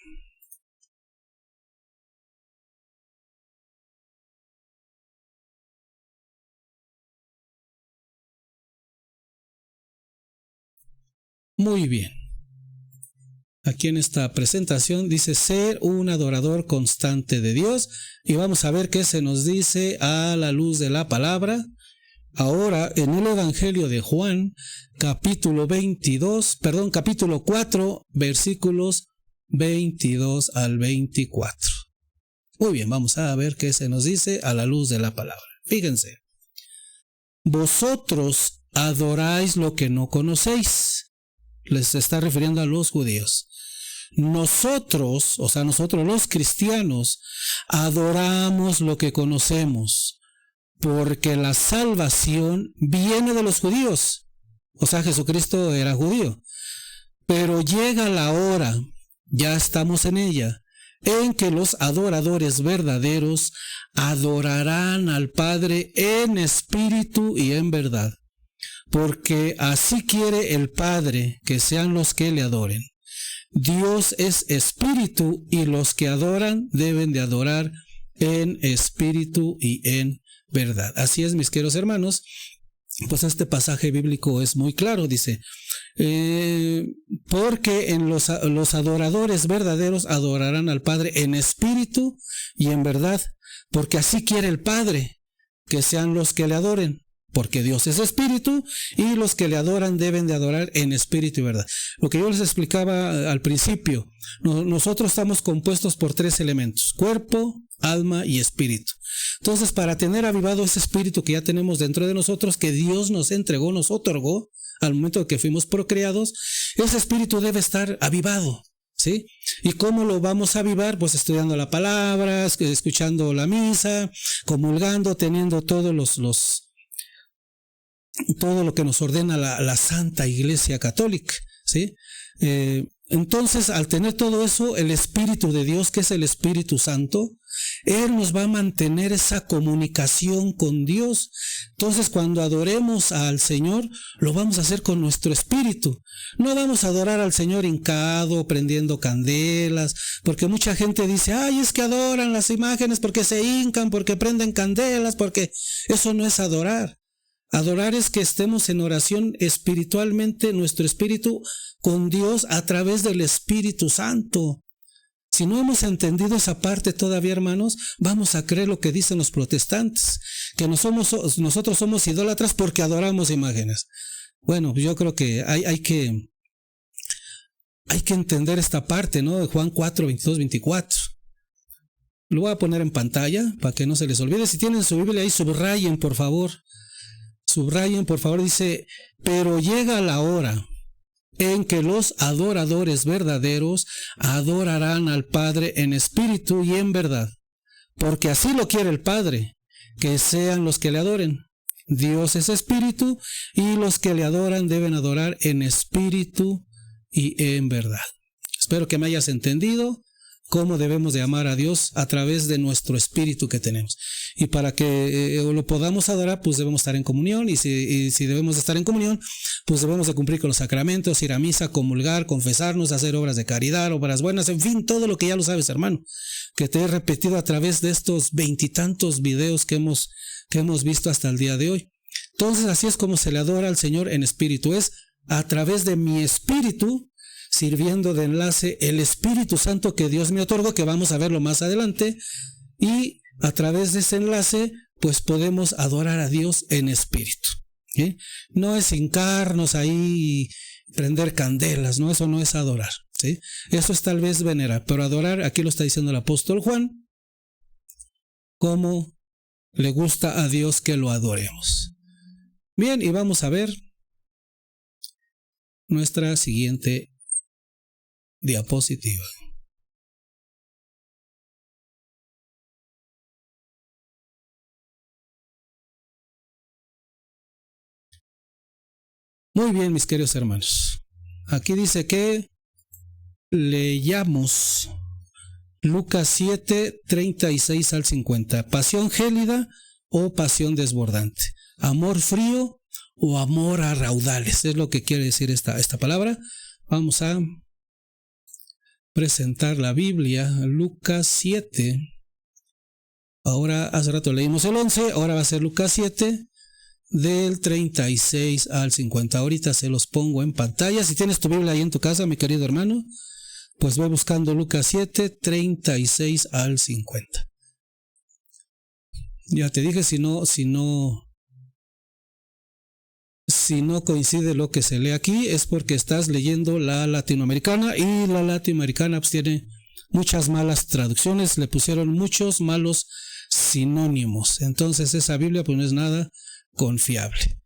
Muy bien. Aquí en esta presentación dice ser un adorador constante de Dios y vamos a ver qué se nos dice a la luz de la palabra. Ahora en el Evangelio de Juan, capítulo 4, versículos 22 al 24. Muy bien, vamos a ver qué se nos dice a la luz de la palabra. Fíjense. Vosotros adoráis lo que no conocéis. Les está refiriendo a los judíos. Nosotros los cristianos, adoramos lo que conocemos, porque la salvación viene de los judíos. O sea, Jesucristo era judío. Pero llega la hora, ya estamos en ella, en que los adoradores verdaderos adorarán al Padre en espíritu y en verdad. Porque así quiere el Padre que sean los que le adoren. Dios es espíritu y los que adoran deben de adorar en espíritu y en verdad. Así es, mis queridos hermanos. Pues este pasaje bíblico es muy claro, dice, porque en los adoradores verdaderos adorarán al Padre en espíritu y en verdad, porque así quiere el Padre que sean los que le adoren, porque Dios es espíritu y los que le adoran deben de adorar en espíritu y verdad. Lo que yo les explicaba al principio, nosotros estamos compuestos por 3 elementos, cuerpo, alma y espíritu. Entonces, para tener avivado ese espíritu que ya tenemos dentro de nosotros, que Dios nos entregó, nos otorgó, al momento de que fuimos procreados, ese espíritu debe estar avivado, ¿sí? ¿Y cómo lo vamos a avivar? Pues estudiando la palabra, escuchando la misa, comulgando, teniendo todo lo que nos ordena la Santa Iglesia Católica, ¿sí? Entonces, al tener todo eso, el Espíritu de Dios, que es el Espíritu Santo, Él nos va a mantener esa comunicación con Dios. Entonces, cuando adoremos al Señor, lo vamos a hacer con nuestro espíritu. No vamos a adorar al Señor hincado, prendiendo candelas, porque mucha gente dice, ay, es que adoran las imágenes porque se hincan, porque prenden candelas, porque eso no es adorar. Adorar es que estemos en oración espiritualmente, nuestro espíritu con Dios a través del Espíritu Santo. Si no hemos entendido esa parte todavía, hermanos, vamos a creer lo que dicen los protestantes, que nosotros somos idólatras porque adoramos imágenes. Bueno, yo creo que hay que entender esta parte, ¿no? De Juan 4, 22, 24. Lo voy a poner en pantalla para que no se les olvide. Si tienen su Biblia ahí, subrayen, por favor. Dice, pero llega la hora en que los adoradores verdaderos adorarán al Padre en espíritu y en verdad, porque así lo quiere el Padre, que sean los que le adoren. Dios es espíritu y los que le adoran deben adorar en espíritu y en verdad. Espero que me hayas entendido cómo debemos de amar a Dios a través de nuestro espíritu que tenemos. Y para que lo podamos adorar, pues debemos estar en comunión, y si debemos de estar en comunión, pues debemos de cumplir con los sacramentos, ir a misa, comulgar, confesarnos, hacer obras de caridad, obras buenas, en fin, todo lo que ya lo sabes, hermano, que te he repetido a través de estos 20 y tantos videos que hemos visto hasta el día de hoy. Entonces, así es como se le adora al Señor en espíritu, es a través de mi espíritu, sirviendo de enlace el Espíritu Santo que Dios me otorgó, que vamos a verlo más adelante, y a través de ese enlace pues podemos adorar a Dios en espíritu, ¿sí? No es hincarnos ahí y prender candelas, ¿no? Eso no es adorar, ¿sí? Eso es tal vez venerar, pero adorar, aquí lo está diciendo el apóstol Juan, como le gusta a Dios que lo adoremos. Bien, y vamos a ver nuestra siguiente diapositiva. Muy bien, mis queridos hermanos. Aquí dice que leamos Lucas 7, 36 al 50. Pasión gélida o pasión desbordante. Amor frío o amor a raudales. Es lo que quiere decir esta palabra. Vamos a presentar la Biblia, Lucas 7. Ahora, hace rato leímos el 11, ahora va a ser Lucas 7, del 36 al 50. Ahorita se los pongo en pantalla. Si tienes tu Biblia ahí en tu casa, mi querido hermano, pues ve buscando Lucas 7, 36 al 50. Ya te dije, si no coincide lo que se lee aquí, es porque estás leyendo la latinoamericana, y la latinoamericana pues tiene muchas malas traducciones, le pusieron muchos malos sinónimos. Entonces esa Biblia pues no es nada confiable.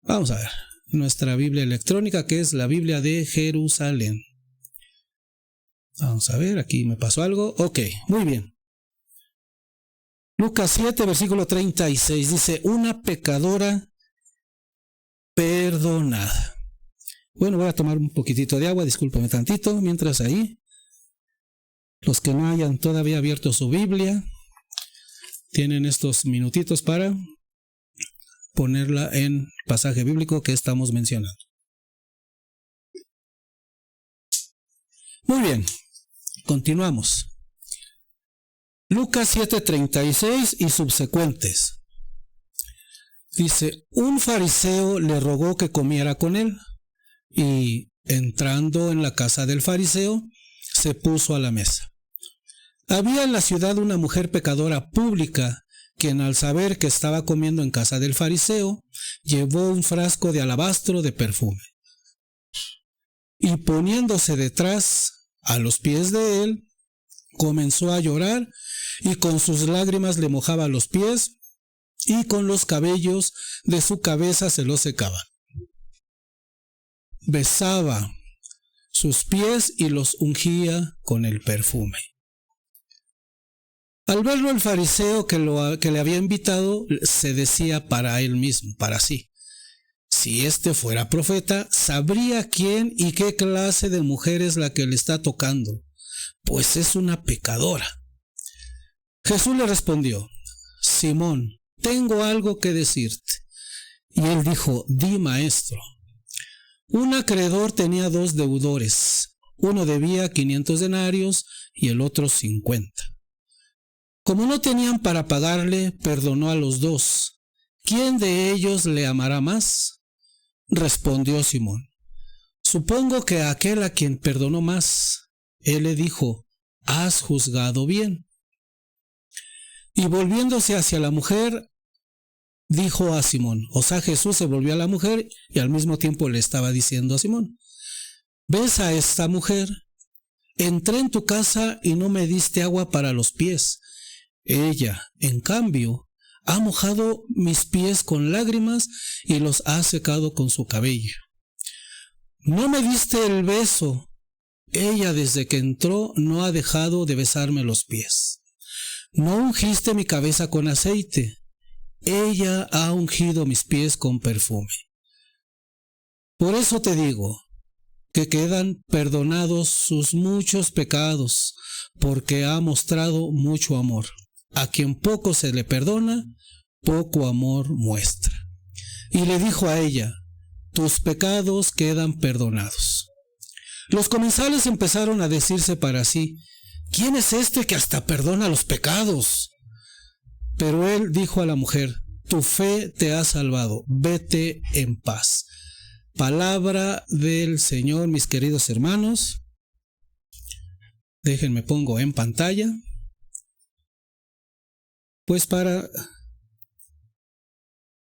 Vamos a ver nuestra Biblia electrónica, que es la Biblia de Jerusalén. Vamos a ver, aquí me pasó algo. Ok, muy bien. Lucas 7, versículo 36, dice, una pecadora perdonada. Bueno, voy a tomar un poquitito de agua, discúlpame tantito, mientras ahí, los que no hayan todavía abierto su Biblia, tienen estos minutitos para ponerla en pasaje bíblico que estamos mencionando. Muy bien, continuamos. Lucas 7:36 y subsecuentes. Dice, un fariseo le rogó que comiera con él, y entrando en la casa del fariseo, se puso a la mesa. Había en la ciudad una mujer pecadora pública, quien al saber que estaba comiendo en casa del fariseo, llevó un frasco de alabastro de perfume. Y poniéndose detrás, a los pies de él, comenzó a llorar, y con sus lágrimas le mojaba los pies, y con los cabellos de su cabeza se los secaba. Besaba sus pies y los ungía con el perfume. Al verlo el fariseo que le había invitado, se decía para él mismo, para sí, si este fuera profeta, sabría quién y qué clase de mujer es la que le está tocando, pues es una pecadora. Jesús le respondió, Simón, tengo algo que decirte. Y él dijo, di, maestro. Un acreedor tenía 2 deudores. Uno debía 500 denarios y el otro 50. Como no tenían para pagarle, perdonó a los 2. ¿Quién de ellos le amará más? Respondió Simón. Supongo que aquel a quien perdonó más. Él le dijo, has juzgado bien. Y volviéndose hacia la mujer, dijo a Simón, o sea, Jesús se volvió a la mujer y al mismo tiempo le estaba diciendo a Simón, ¿ves a esta mujer? Entré en tu casa y no me diste agua para los pies. Ella, en cambio, ha mojado mis pies con lágrimas y los ha secado con su cabello. No me diste el beso. Ella, desde que entró, no ha dejado de besarme los pies. No ungiste mi cabeza con aceite. Ella ha ungido mis pies con perfume. Por eso te digo que quedan perdonados sus muchos pecados, porque ha mostrado mucho amor. A quien poco se le perdona, poco amor muestra. Y le dijo a ella, tus pecados quedan perdonados. Los comensales empezaron a decirse para sí, ¿quién es este que hasta perdona los pecados? Pero él dijo a la mujer, tu fe te ha salvado, vete en paz. Palabra del Señor, mis queridos hermanos. Déjenme pongo en pantalla, pues para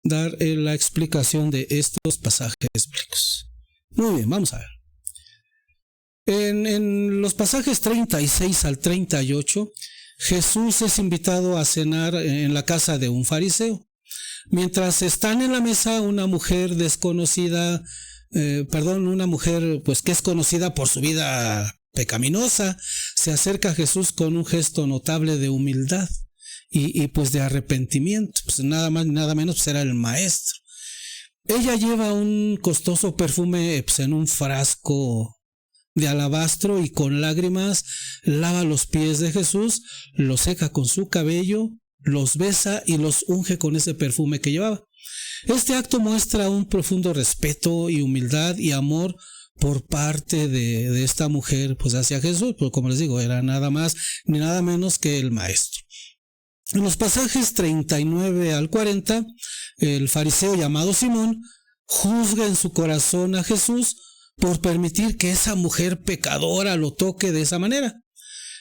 dar la explicación de estos pasajes bíblicos. Muy bien, vamos a ver. En los pasajes 36 al 38, Jesús es invitado a cenar en la casa de un fariseo. Mientras están en la mesa, una mujer desconocida, una mujer pues que es conocida por su vida pecaminosa, se acerca a Jesús con un gesto notable de humildad y pues de arrepentimiento, pues nada más ni nada menos pues era el maestro. Ella lleva un costoso perfume pues, en un frasco de alabastro y con lágrimas lava los pies de Jesús, los seca con su cabello, los besa y los unge con ese perfume que llevaba. Este acto muestra un profundo respeto y humildad y amor por parte de esta mujer pues hacia Jesús, porque como les digo, era nada más ni nada menos que el maestro. En los pasajes 39 al 40, el fariseo llamado Simón juzga en su corazón a Jesús por permitir que esa mujer pecadora lo toque de esa manera.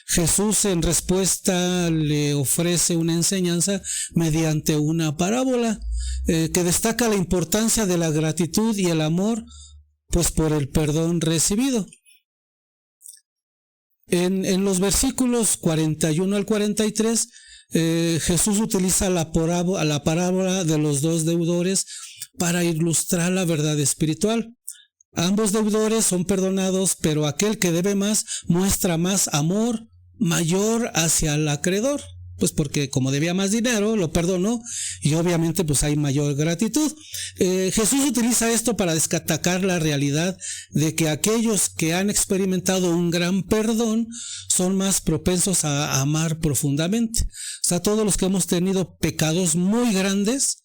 Jesús en respuesta le ofrece una enseñanza mediante una parábola que destaca la importancia de la gratitud y el amor pues por el perdón recibido. En los versículos 41 al 43 Jesús utiliza la parábola de los 2 deudores para ilustrar la verdad espiritual. Ambos deudores son perdonados, pero aquel que debe más muestra más amor mayor hacia el acreedor. pues porque como debía más dinero, lo perdonó y obviamente pues hay mayor gratitud. Jesús utiliza esto para destacar la realidad de que aquellos que han experimentado un gran perdón son más propensos a amar profundamente. O sea, todos los que hemos tenido pecados muy grandes,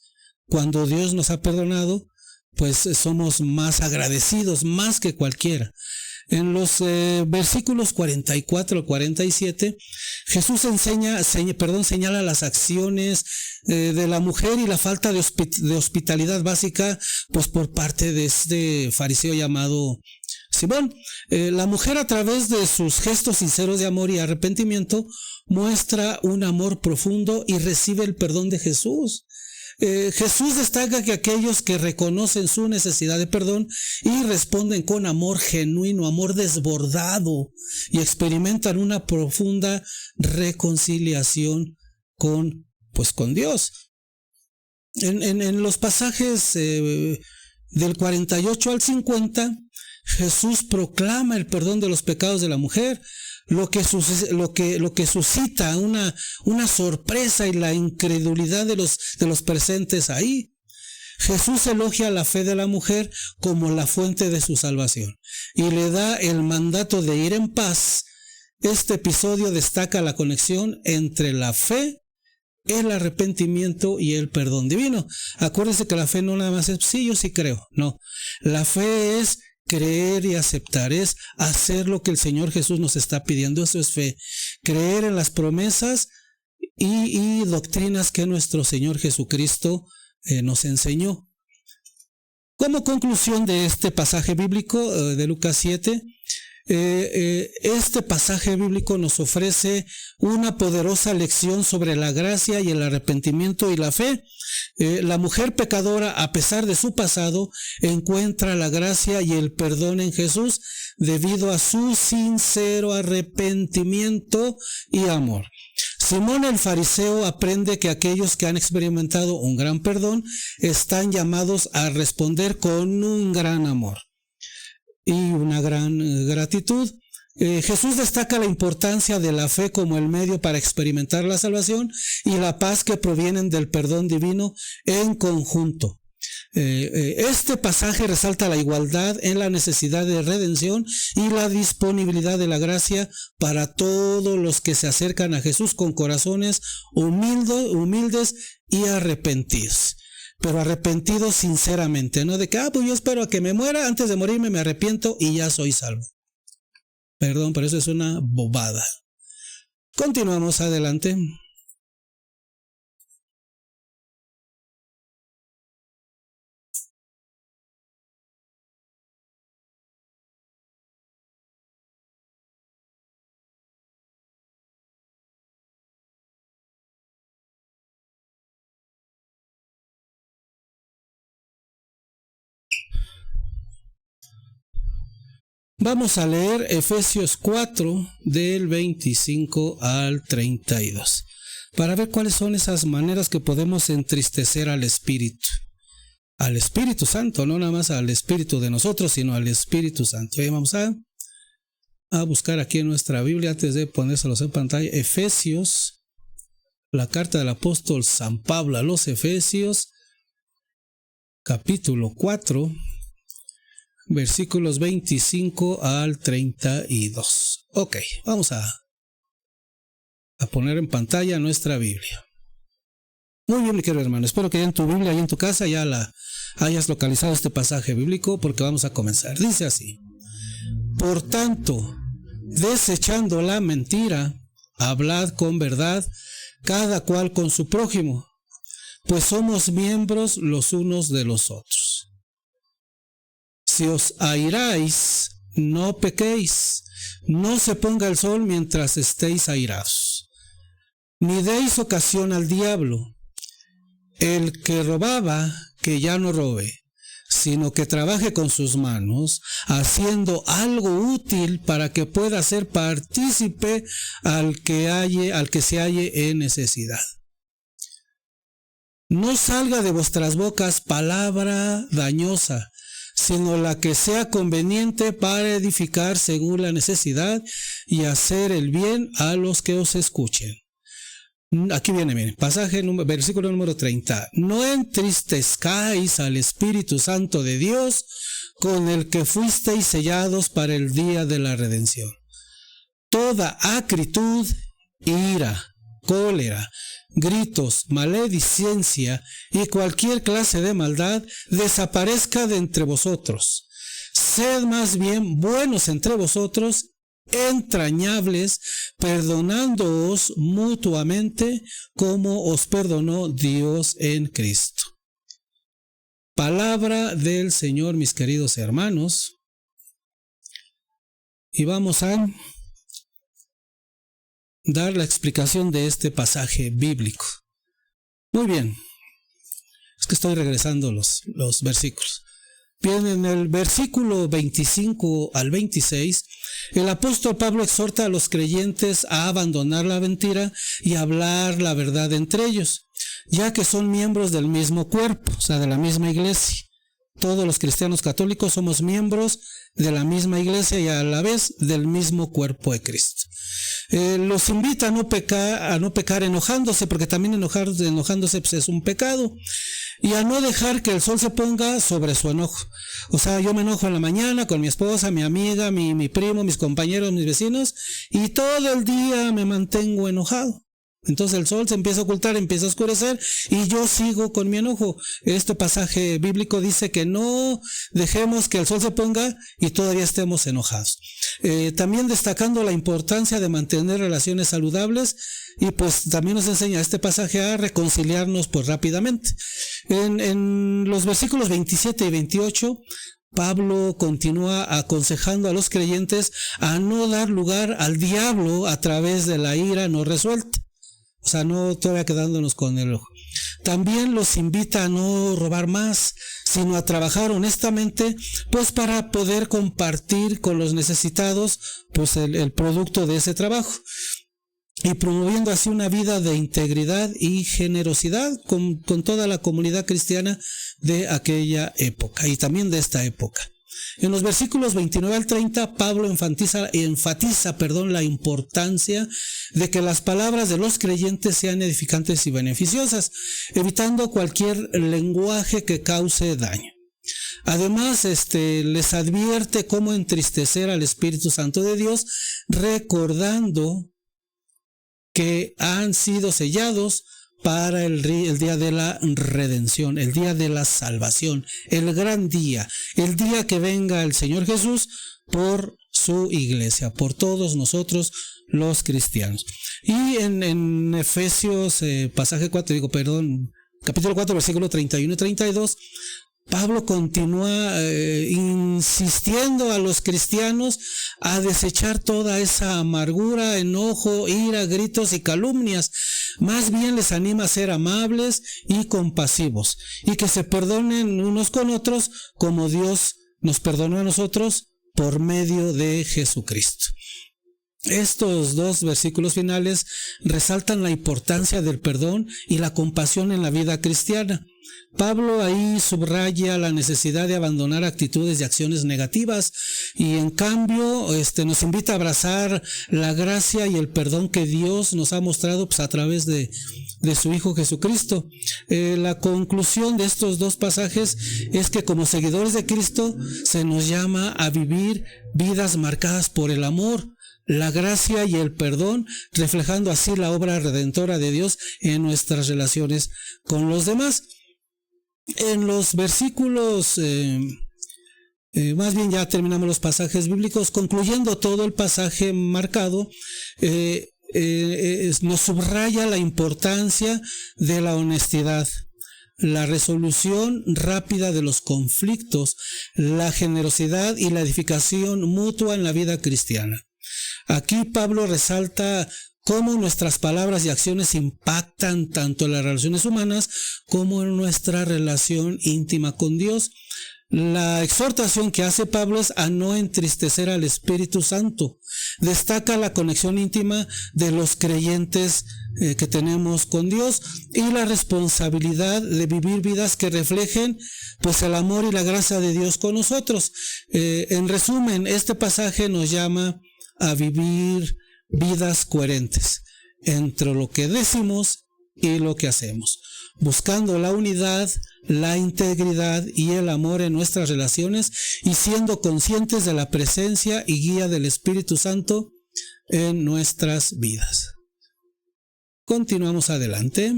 cuando Dios nos ha perdonado, pues somos más agradecidos, más que cualquiera. En los versículos 44 al 47, Jesús señala las acciones de la mujer y la falta de hospitalidad básica, pues por parte de este fariseo llamado Simón. La mujer, a través de sus gestos sinceros de amor y arrepentimiento, muestra un amor profundo y recibe el perdón de Jesús. Jesús destaca que aquellos que reconocen su necesidad de perdón y responden con amor genuino, amor desbordado, y experimentan una profunda reconciliación con Dios. En los pasajes del 48 al 50, Jesús proclama el perdón de los pecados de la mujer, lo que suscita una sorpresa y la incredulidad de los presentes ahí. Jesús elogia la fe de la mujer como la fuente de su salvación y le da el mandato de ir en paz. Este episodio destaca la conexión entre la fe, el arrepentimiento y el perdón divino. Acuérdense que la fe no nada más es, sí, yo sí creo. No, la fe es creer y aceptar, es hacer lo que el Señor Jesús nos está pidiendo. Eso es fe. Creer en las promesas y doctrinas que nuestro Señor Jesucristo nos enseñó. Como conclusión de este pasaje bíblico de Lucas 7, este pasaje bíblico nos ofrece una poderosa lección sobre la gracia y el arrepentimiento y la fe. La mujer pecadora, a pesar de su pasado, encuentra la gracia y el perdón en Jesús debido a su sincero arrepentimiento y amor. Simón el fariseo aprende que aquellos que han experimentado un gran perdón están llamados a responder con un gran amor y una gran gratitud. Jesús destaca la importancia de la fe como el medio para experimentar la salvación y la paz que provienen del perdón divino en conjunto. Este pasaje resalta la igualdad en la necesidad de redención y la disponibilidad de la gracia para todos los que se acercan a Jesús con corazones humildes y arrepentidos. Pero arrepentidos sinceramente, no de que, pues yo espero a que me muera, antes de morirme me arrepiento y ya soy salvo. Perdón, pero eso es una bobada. Continuamos adelante. Vamos a leer Efesios 4 del 25 al 32 para ver cuáles son esas maneras que podemos entristecer al Espíritu Santo, no nada más al Espíritu de nosotros, sino al Espíritu Santo. Y vamos a buscar aquí en nuestra Biblia, antes de ponérselos en pantalla, Efesios, la carta del apóstol San Pablo a los Efesios, capítulo 4, versículos 25 al 32. Ok, vamos a poner en pantalla nuestra Biblia. Muy bien, mi querido hermano, espero que ya en tu Biblia y en tu casa ya hayas localizado este pasaje bíblico, porque vamos a comenzar. Dice así: por tanto, desechando la mentira, hablad con verdad, cada cual con su prójimo, pues somos miembros los unos de los otros. Si os airáis, no pequéis, no se ponga el sol mientras estéis airados, ni deis ocasión al diablo. El que robaba, que ya no robe, sino que trabaje con sus manos, haciendo algo útil para que pueda ser partícipe al que se halle en necesidad. No salga de vuestras bocas palabra dañosa, sino la que sea conveniente para edificar según la necesidad y hacer el bien a los que os escuchen. Aquí viene, miren, versículo número 30. No entristezcáis al Espíritu Santo de Dios, con el que fuisteis sellados para el día de la redención. Toda acritud, ira, cólera, gritos, maledicencia y cualquier clase de maldad desaparezca de entre vosotros. Sed más bien buenos entre vosotros, entrañables, perdonándoos mutuamente como os perdonó Dios en Cristo. Palabra del Señor, mis queridos hermanos. Y vamos a dar la explicación de este pasaje bíblico. Muy bien. Es que estoy regresando los versículos. Bien, en el versículo 25 al 26, el apóstol Pablo exhorta a los creyentes a abandonar la mentira y hablar la verdad entre ellos, ya que son miembros del mismo cuerpo, o sea, de la misma iglesia. Todos los cristianos católicos somos miembros de la misma iglesia y a la vez del mismo cuerpo de Cristo. Los invita a no pecar enojándose, porque también enojándose pues, es un pecado, y a no dejar que el sol se ponga sobre su enojo. O sea, yo me enojo en la mañana con mi esposa, mi amiga, mi primo, mis compañeros, mis vecinos, y todo el día me mantengo enojado. Entonces el sol se empieza a ocultar, empieza a oscurecer y yo sigo con mi enojo. Este pasaje bíblico dice que no dejemos que el sol se ponga y todavía estemos enojados. También destacando la importancia de mantener relaciones saludables, y pues también nos enseña este pasaje a reconciliarnos pues rápidamente. En los versículos 27 y 28, Pablo continúa aconsejando a los creyentes a no dar lugar al diablo a través de la ira no resuelta. O sea, no todavía quedándonos con el ojo. También los invita a no robar más, sino a trabajar honestamente, pues para poder compartir con los necesitados pues el producto de ese trabajo. Y promoviendo así una vida de integridad y generosidad con toda la comunidad cristiana de aquella época y también de esta época. En los versículos 29 al 30, Pablo enfatiza la importancia de que las palabras de los creyentes sean edificantes y beneficiosas, evitando cualquier lenguaje que cause daño. Además, les advierte cómo entristecer al Espíritu Santo de Dios, recordando que han sido sellados para el día de la redención, el día de la salvación, el gran día, el día que venga el Señor Jesús por su iglesia, por todos nosotros los cristianos. Y en Efesios, capítulo 4, versículo 31 y 32, Pablo continúa insistiendo a los cristianos a desechar toda esa amargura, enojo, ira, gritos y calumnias. Más bien les anima a ser amables y compasivos y que se perdonen unos con otros como Dios nos perdonó a nosotros por medio de Jesucristo. Estos dos versículos finales resaltan la importancia del perdón y la compasión en la vida cristiana. Pablo ahí subraya la necesidad de abandonar actitudes y acciones negativas y en cambio nos invita a abrazar la gracia y el perdón que Dios nos ha mostrado pues, a través de su Hijo Jesucristo. La conclusión de estos dos pasajes es que como seguidores de Cristo se nos llama a vivir vidas marcadas por el amor, la gracia y el perdón, reflejando así la obra redentora de Dios en nuestras relaciones con los demás. En los versículos, más bien ya terminamos los pasajes bíblicos, concluyendo todo el pasaje marcado, nos subraya la importancia de la honestidad, la resolución rápida de los conflictos, la generosidad y la edificación mutua en la vida cristiana. Aquí Pablo resalta cómo nuestras palabras y acciones impactan tanto en las relaciones humanas como en nuestra relación íntima con Dios. La exhortación que hace Pablo es a no entristecer al Espíritu Santo. Destaca la conexión íntima de los creyentes que tenemos con Dios y la responsabilidad de vivir vidas que reflejen pues el amor y la gracia de Dios con nosotros. En resumen, este pasaje nos llama a vivir vidas coherentes. entre lo que decimos y lo que hacemos, buscando la unidad, la integridad y el amor en nuestras relaciones y siendo conscientes de la presencia y guía del Espíritu Santo en nuestras vidas. Continuamos adelante.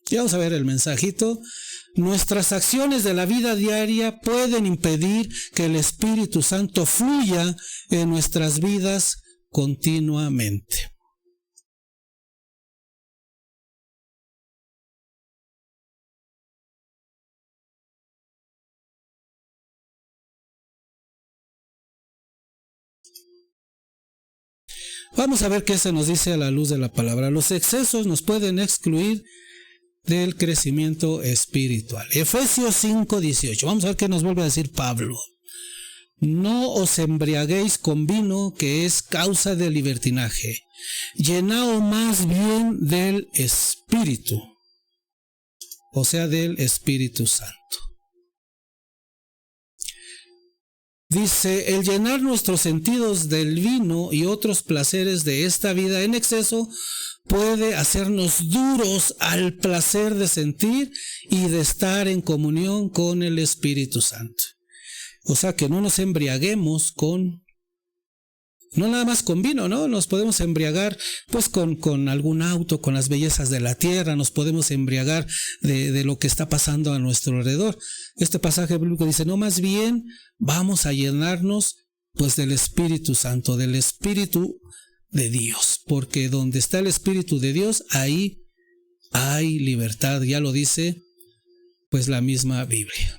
Y vamos a ver el mensajito. Nuestras acciones de la vida diaria pueden impedir que el Espíritu Santo fluya en nuestras vidas continuamente. Vamos a ver qué se nos dice a la luz de la palabra. Los excesos nos pueden excluir del crecimiento espiritual. Efesios 5:18. Vamos a ver qué nos vuelve a decir Pablo. No os embriaguéis con vino, que es causa de libertinaje. Llenaos más bien del Espíritu, o sea, del Espíritu Santo. Dice, el llenar nuestros sentidos del vino y otros placeres de esta vida en exceso puede hacernos duros al placer de sentir y de estar en comunión con el Espíritu Santo. O sea, que no nos embriaguemos no nada más con vino, ¿no? Nos podemos embriagar pues con algún auto, con las bellezas de la tierra, nos podemos embriagar de lo que está pasando a nuestro alrededor. Este pasaje bíblico dice, no, más bien vamos a llenarnos pues del Espíritu Santo, del Espíritu de Dios, porque donde está el Espíritu de Dios, ahí hay libertad, ya lo dice pues la misma Biblia.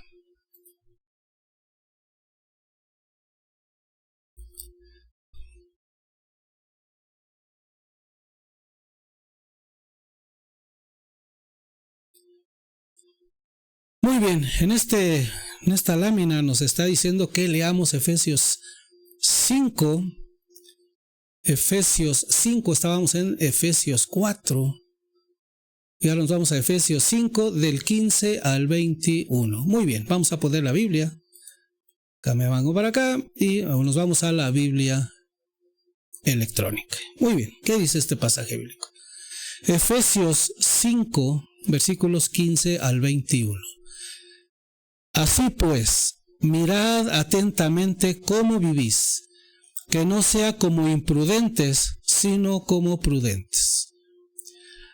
Muy bien, en esta lámina nos está diciendo que leamos Efesios 5. Efesios 5, estábamos en Efesios 4. Y ahora nos vamos a Efesios 5 del 15 al 21. Muy bien, vamos a poner la Biblia. Acá me vengo para acá y nos vamos a la Biblia electrónica. Muy bien, ¿qué dice este pasaje bíblico? Efesios 5, versículos 15 al 21. Así pues, mirad atentamente cómo vivís, que no sea como imprudentes, sino como prudentes,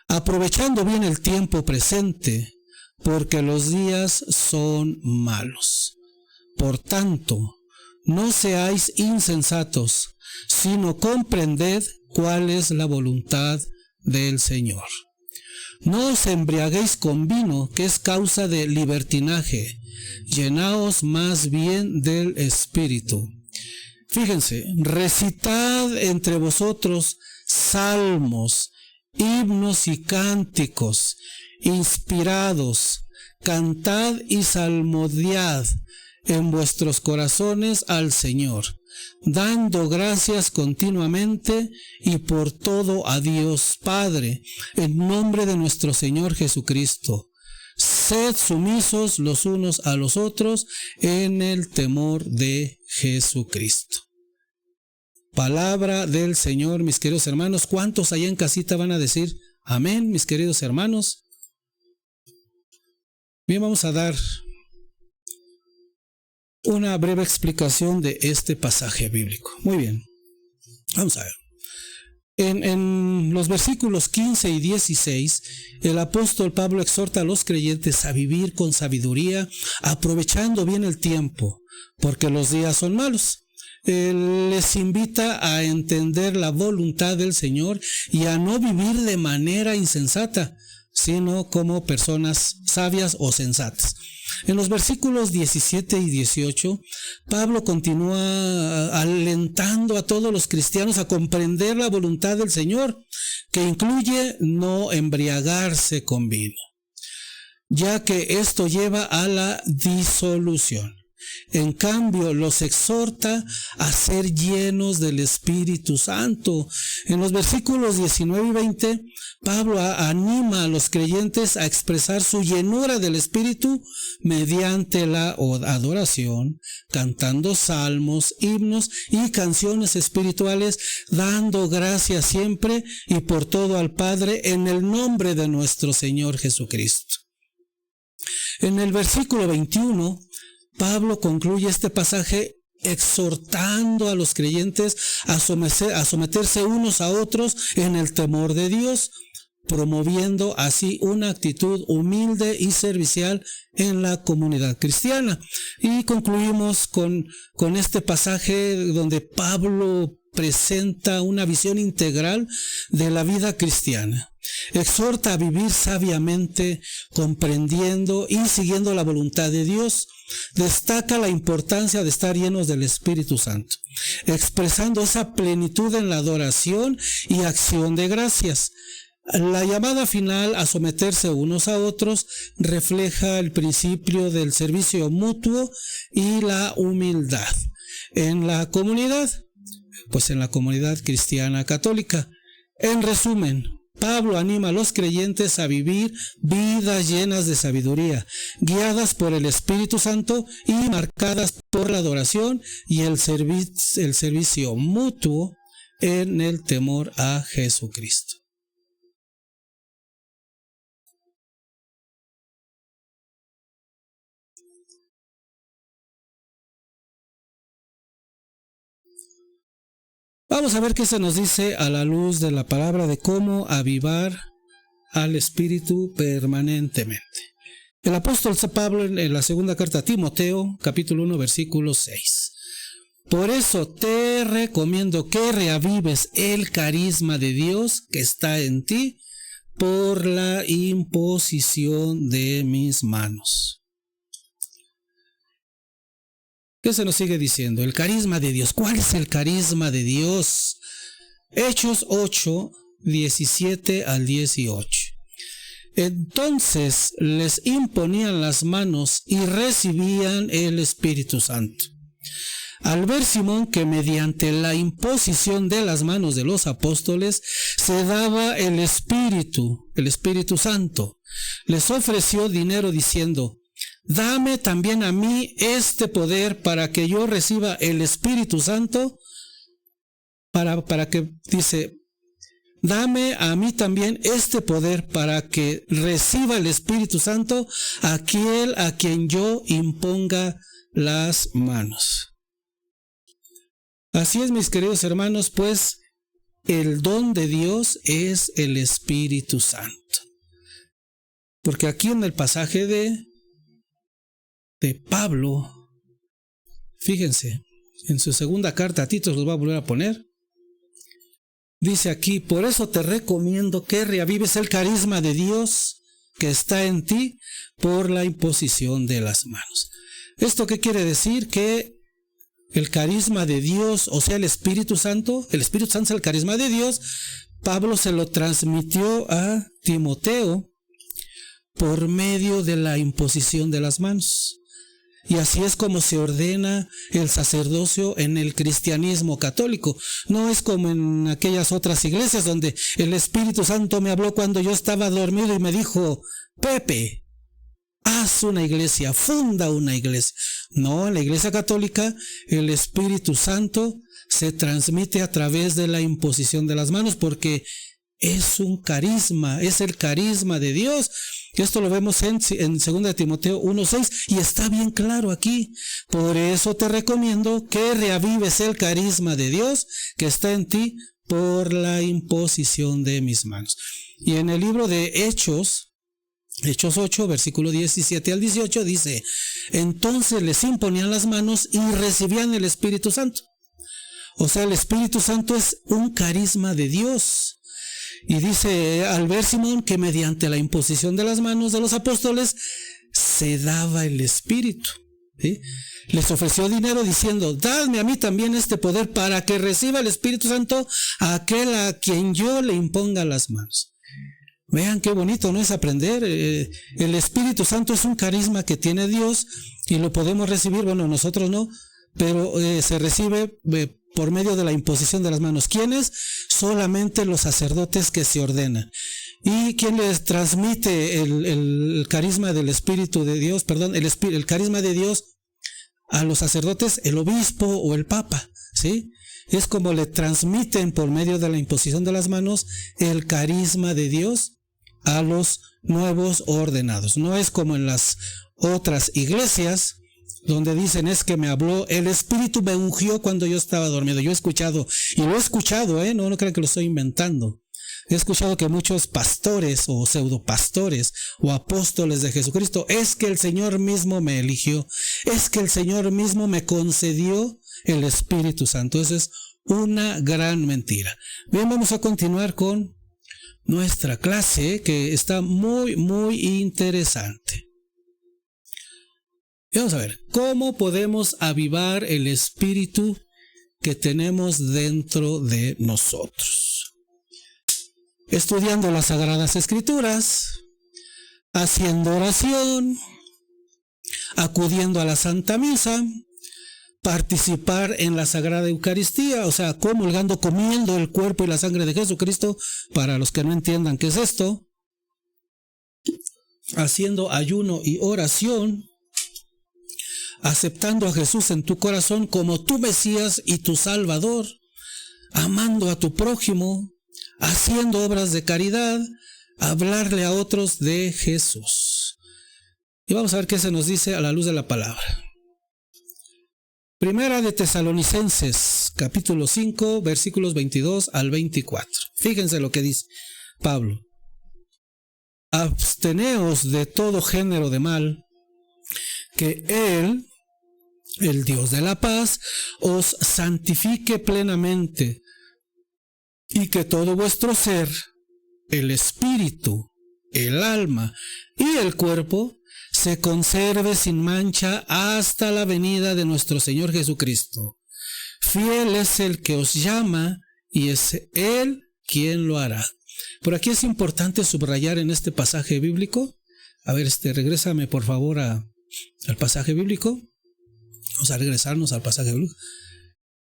aprovechando bien el tiempo presente, porque los días son malos. Por tanto, no seáis insensatos, sino comprended cuál es la voluntad del Señor. No os embriaguéis con vino, que es causa de libertinaje. Llenaos más bien del Espíritu. Fíjense, recitad entre vosotros salmos, himnos y cánticos inspirados. Cantad y salmodiad en vuestros corazones al Señor, dando gracias continuamente y por todo a Dios Padre, en nombre de nuestro Señor Jesucristo. Sed sumisos los unos a los otros en el temor de Jesucristo. Palabra del Señor, mis queridos hermanos. ¿Cuántos allá en casita van a decir amén, mis queridos hermanos? Bien, vamos a dar una breve explicación de este pasaje bíblico. Muy bien, vamos a ver. En los versículos 15 y 16, el apóstol Pablo exhorta a los creyentes a vivir con sabiduría, aprovechando bien el tiempo, porque los días son malos. Él les invita a entender la voluntad del Señor y a no vivir de manera insensata, sino como personas sabias o sensatas. En los versículos 17 y 18, Pablo continúa alentando a todos los cristianos a comprender la voluntad del Señor, que incluye no embriagarse con vino, ya que esto lleva a la disolución. En cambio, los exhorta a ser llenos del Espíritu Santo. En los versículos 19 y 20, Pablo anima a los creyentes a expresar su llenura del Espíritu mediante la adoración, cantando salmos, himnos y canciones espirituales, dando gracias siempre y por todo al Padre en el nombre de nuestro Señor Jesucristo. En el versículo 21, Pablo concluye este pasaje exhortando a los creyentes a someterse unos a otros en el temor de Dios, promoviendo así una actitud humilde y servicial en la comunidad cristiana. Y concluimos con este pasaje donde Pablo presenta una visión integral de la vida cristiana. Exhorta a vivir sabiamente, comprendiendo y siguiendo la voluntad de Dios. Destaca la importancia de estar llenos del Espíritu Santo, expresando esa plenitud en la adoración y acción de gracias. La llamada final a someterse unos a otros refleja el principio del servicio mutuo y la humildad en la comunidad, en la comunidad cristiana católica. En resumen, Pablo anima a los creyentes a vivir vidas llenas de sabiduría, guiadas por el Espíritu Santo y marcadas por la adoración y el servicio mutuo en el temor a Jesucristo. Vamos a ver qué se nos dice a la luz de la palabra de cómo avivar al Espíritu permanentemente. El apóstol Pablo en la segunda carta a Timoteo, capítulo 1, versículo 6. Por eso te recomiendo que reavives el carisma de Dios que está en ti por la imposición de mis manos. ¿Qué se nos sigue diciendo? El carisma de Dios. ¿Cuál es el carisma de Dios? Hechos 8, 17 al 18. Entonces les imponían las manos y recibían el Espíritu Santo. Al ver Simón que mediante la imposición de las manos de los apóstoles se daba el Espíritu Santo, les ofreció dinero diciendo: dame también a mí este poder para que yo reciba el Espíritu Santo, dame a mí también este poder para que reciba el Espíritu Santo aquel a quien yo imponga las manos. Así es, mis queridos hermanos, pues el don de Dios es el Espíritu Santo. Porque aquí en el pasaje de Pablo, fíjense, en su segunda carta a Tito, los voy a volver a poner, dice aquí: por eso te recomiendo que reavives el carisma de Dios que está en ti por la imposición de las manos. ¿Esto qué quiere decir? Que el carisma de Dios, o sea, el Espíritu Santo es el carisma de Dios. Pablo se lo transmitió a Timoteo por medio de la imposición de las manos. Y así es como se ordena el sacerdocio en el cristianismo católico. No es como en aquellas otras iglesias donde el Espíritu Santo me habló cuando yo estaba dormido y me dijo: Pepe, haz una iglesia, funda una iglesia. No, en la iglesia católica el Espíritu Santo se transmite a través de la imposición de las manos, porque es un carisma, es el carisma de Dios. Esto lo vemos en 2 Timoteo 1:6 y está bien claro aquí. Por eso te recomiendo que reavives el carisma de Dios que está en ti por la imposición de mis manos. Y en el libro de Hechos 8, versículo 17 al 18 dice: entonces les imponían las manos y recibían el Espíritu Santo. O sea, el Espíritu Santo es un carisma de Dios. Y dice al ver Simón que mediante la imposición de las manos de los apóstoles se daba el Espíritu. ¿Sí? Les ofreció dinero diciendo: dadme a mí también este poder para que reciba el Espíritu Santo a aquel a quien yo le imponga las manos. Vean qué bonito, ¿no? Es aprender. El Espíritu Santo es un carisma que tiene Dios y lo podemos recibir, bueno, nosotros no, pero se recibe por medio de la imposición de las manos. ¿Quiénes? Solamente los sacerdotes que se ordenan. ¿Y quién les transmite el carisma del Espíritu de Dios? Perdón, el carisma de Dios a los sacerdotes, el obispo o el papa, ¿sí? Es como le transmiten por medio de la imposición de las manos el carisma de Dios a los nuevos ordenados. No es como en las otras iglesias donde dicen es que me habló, el Espíritu me ungió cuando yo estaba dormido. Yo he escuchado, y lo he escuchado, no crean que lo estoy inventando. He escuchado que muchos pastores o pseudopastores o apóstoles de Jesucristo, es que el Señor mismo me eligió, es que el Señor mismo me concedió el Espíritu Santo. Eso es una gran mentira. Bien, vamos a continuar con nuestra clase que está muy, muy interesante. Y vamos a ver, ¿cómo podemos avivar el espíritu que tenemos dentro de nosotros? Estudiando las Sagradas Escrituras, haciendo oración, acudiendo a la Santa Misa, participar en la Sagrada Eucaristía, o sea, comulgando, comiendo el cuerpo y la sangre de Jesucristo, para los que no entiendan qué es esto, haciendo ayuno y oración, aceptando a Jesús en tu corazón como tu Mesías y tu Salvador, amando a tu prójimo, haciendo obras de caridad, hablarle a otros de Jesús. Y vamos a ver qué se nos dice a la luz de la palabra. Primera de Tesalonicenses, capítulo 5, versículos 22 al 24. Fíjense lo que dice Pablo. Absteneos de todo género de mal, que Él, el Dios de la paz, os santifique plenamente, y que todo vuestro ser, el espíritu, el alma y el cuerpo, se conserve sin mancha hasta la venida de nuestro Señor Jesucristo. Fiel es el que os llama, y es Él quien lo hará. Por aquí es importante subrayar en este pasaje bíblico. A ver, regrésame por favor al pasaje bíblico. Vamos a regresarnos al pasaje bíblico.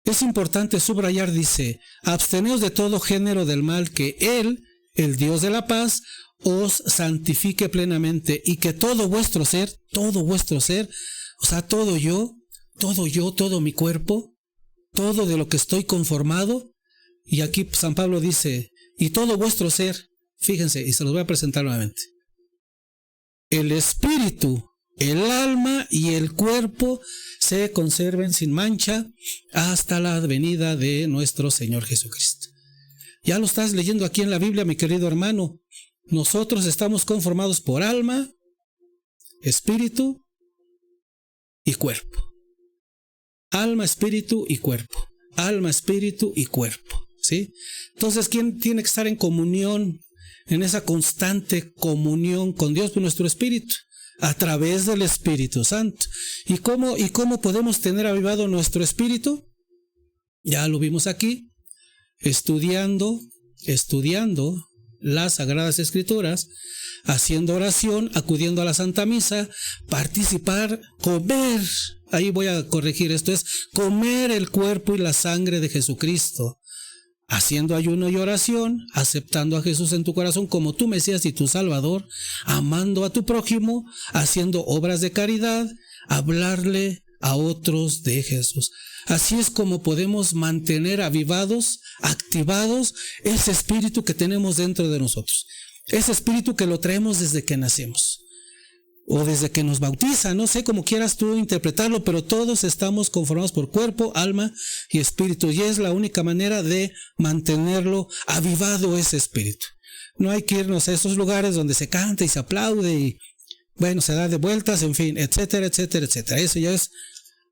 Es importante subrayar, dice, absteneos de todo género del mal, que Él, el Dios de la paz, os santifique plenamente, y que todo vuestro ser, o sea, todo yo, todo mi cuerpo, todo de lo que estoy conformado, y aquí San Pablo dice, y todo vuestro ser, fíjense, y se los voy a presentar nuevamente, el espíritu, el alma y el cuerpo se conserven sin mancha hasta la venida de nuestro Señor Jesucristo. Ya lo estás leyendo aquí en la Biblia, mi querido hermano. Nosotros estamos conformados por alma, espíritu y cuerpo. Alma, espíritu y cuerpo. Alma, espíritu y cuerpo. ¿Sí? Entonces, ¿quién tiene que estar en comunión, en esa constante comunión con Dios? Pues nuestro espíritu, a través del Espíritu Santo. ¿Y cómo podemos tener avivado nuestro espíritu? Ya lo vimos aquí, estudiando las Sagradas Escrituras, haciendo oración, acudiendo a la Santa Misa, participar, comer, ahí voy a corregir, esto es comer el cuerpo y la sangre de Jesucristo, haciendo ayuno y oración, aceptando a Jesús en tu corazón como tu Mesías y tu Salvador, amando a tu prójimo, haciendo obras de caridad, hablarle a otros de Jesús. Así es como podemos mantener avivados, activados ese espíritu que tenemos dentro de nosotros. Ese espíritu que lo traemos desde que nacemos o desde que nos bautiza, no sé cómo quieras tú interpretarlo, pero todos estamos conformados por cuerpo, alma y espíritu, y es la única manera de mantenerlo avivado ese espíritu. No hay que irnos a esos lugares donde se canta y se aplaude y bueno, se da de vueltas, en fin, etcétera, etcétera, etcétera. Eso ya es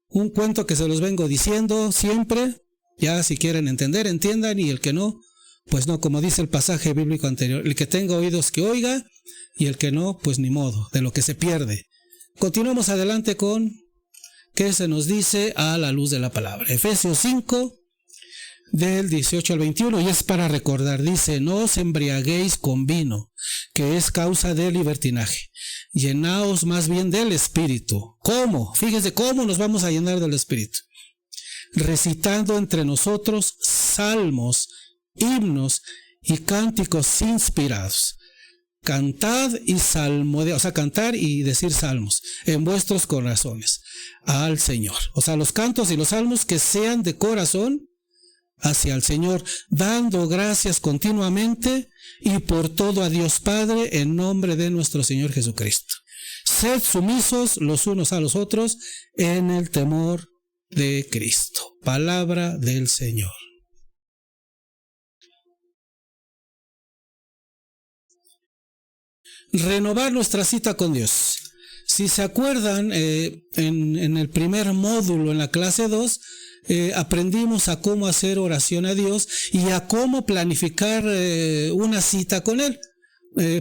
un cuento que se los vengo diciendo siempre. Ya si quieren entender, entiendan, y el que no, pues no, como dice el pasaje bíblico anterior, el que tenga oídos que oiga, y el que no, pues ni modo, de lo que se pierde. Continuamos adelante con qué se nos dice a la luz de la palabra. Efesios 5, del 18 al 21, y es para recordar. Dice: no os embriaguéis con vino, que es causa de libertinaje. Llenaos más bien del Espíritu. ¿Cómo? Fíjese cómo nos vamos a llenar del Espíritu. Recitando entre nosotros salmos, himnos y cánticos inspirados. Cantad y salmodiad, o sea, cantar y decir salmos en vuestros corazones al Señor. O sea, los cantos y los salmos que sean de corazón hacia el Señor, dando gracias continuamente y por todo a Dios Padre en nombre de nuestro Señor Jesucristo. Sed sumisos los unos a los otros en el temor de Cristo. Palabra del Señor. Renovar nuestra cita con Dios. Si se acuerdan, en el primer módulo, en la clase 2, aprendimos a cómo hacer oración a Dios y a cómo planificar una cita con Él,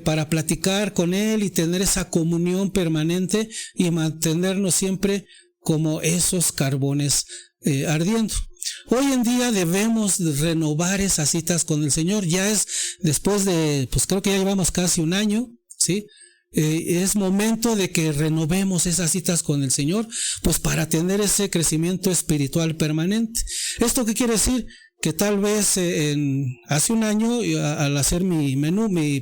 para platicar con Él y tener esa comunión permanente y mantenernos siempre como esos carbones ardiendo. Hoy en día debemos renovar esas citas con el Señor. Ya es después de, pues creo que ya llevamos casi un año, ¿sí? Es momento de que renovemos esas citas con el Señor, pues para tener ese crecimiento espiritual permanente. ¿Esto qué quiere decir? Que tal vez hace un año, al hacer mi